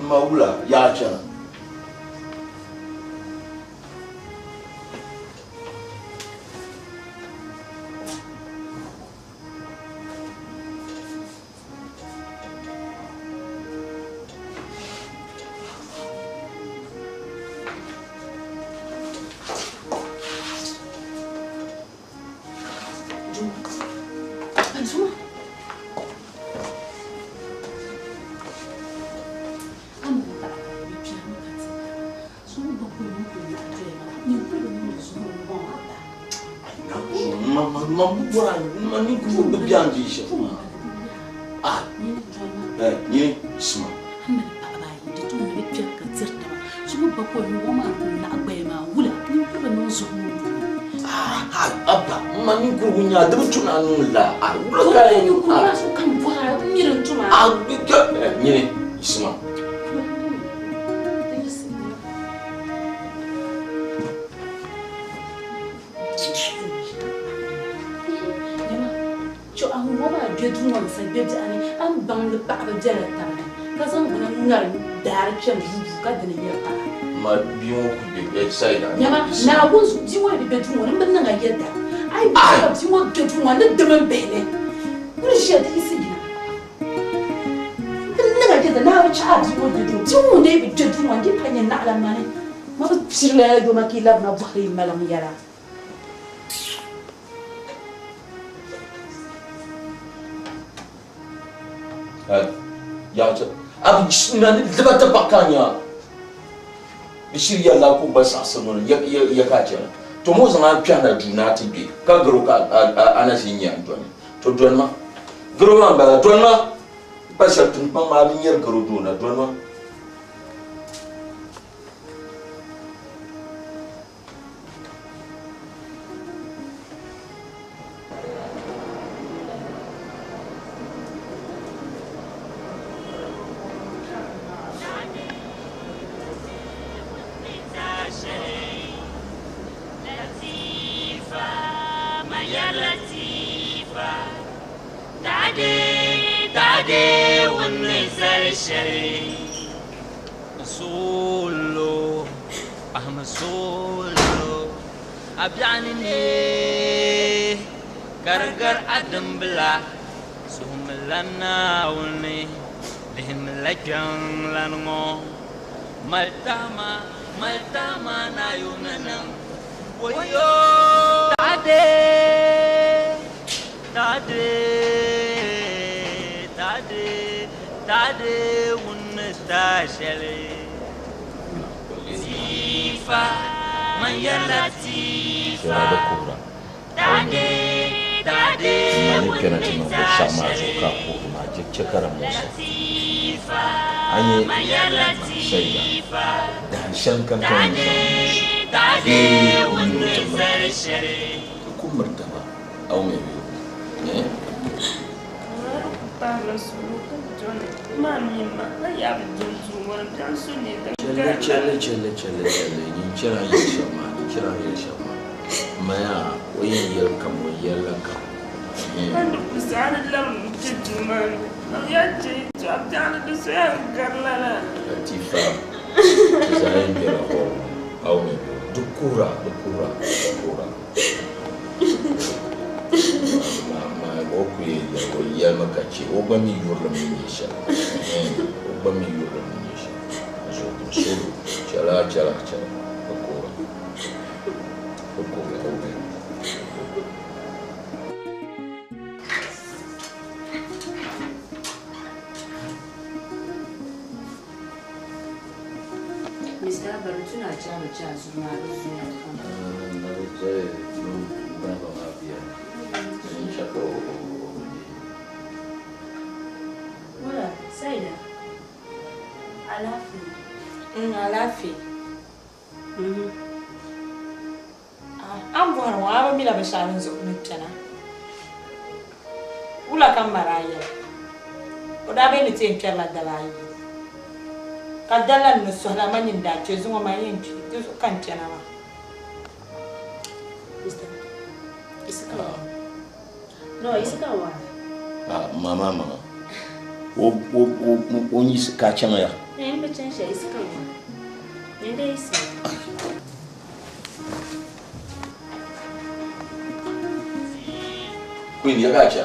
Maula ya cana ni isma abba mani gurunya da mutuna nun la wula ka yi kan fara mirin tuma ni isma bedroom sa bedani am bang le pa jela ta ka san guna ngar direction ka de ne pa ma biyo ku be excited nyama na won su ji wa bedroom won ban nga yedda ai ba ti wo gadu wa ne demen bele kun shi da isi gina din naga ke da na cha ji wo gadu ti wo ne bi gadu wa di panya na ala mane ma ba sirla do ma ki labna bukhari malam yara ya ce abu suna da bakanya bishir ya la ku basa sanu ya kace to mo zama piana juna tibi ka garo ka ana sinya don to don ma garo ma ba don ma basa tun pa ma bin yar garo dona don ma gargar adam bela sumlana wulni lihim lajan lango maltama na yunanan wayo tade wunna shale tifa man yalla tifa tade mani kena tino ko sama zo ka ko ma jicce karam musa anye sai da shan kan kan tade wunne sare ko martaba au me ne parla solo con John mami ma ya buntu wani dan su ne da chelle ni kira yin shama maya wayin yar kan wayin lanka أنا بسعر اللون جدومان يا جيت جابت أنا بسعر قرلا لطيفة تزاين بيرهو أو دكورة ما بوكي يا مكاتشي وبامي يورم نيشا أزوج سولو شلا دكورة Mr. Barutuna chama cha zuma zuwa Wala, Saida. Alafi. Alafi. An buhar wa ba mila basharin zo mutana. Wula kan maraya. Oda be ni tin kella dalayi. Kadala no so la manin da ce zuwa ma yin ci to kan tana ma. Isika wa. Mama. O ni ka chama ya. Ni be chen she isika wa. Ni dai isi. Quindi ragazzi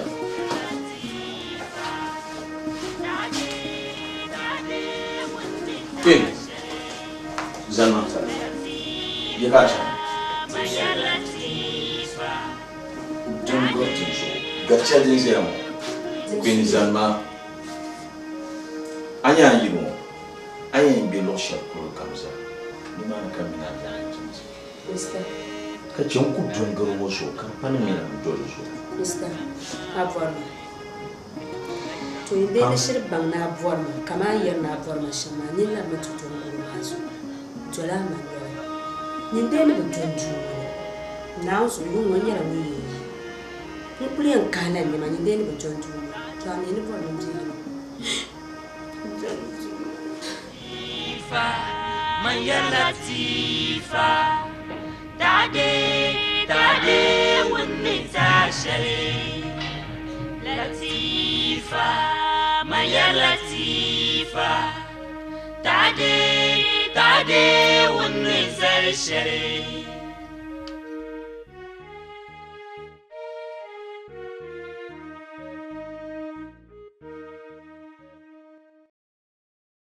quindi Zanata ragazzi don't go to show gaccia din siamo quindi Zanma anya yimo anya imbelo shakuru kamza ni mana kamina ya ka jan ku dongaro waso kan fani mina dole so Mr. Avorma. To inde da shirban na Avorma, kama yar na Avorma shama ni la mututu mazu. To la mangara. Ni de ne butunju. Na so yin wani yara wani. Ni kuliyan kana ne ma ni de ne butunju. To ani ni bo mun ji. Tifa, man yalla tifa. Tade wunni tashare Latifa maya Latifa Tade wunni zarshare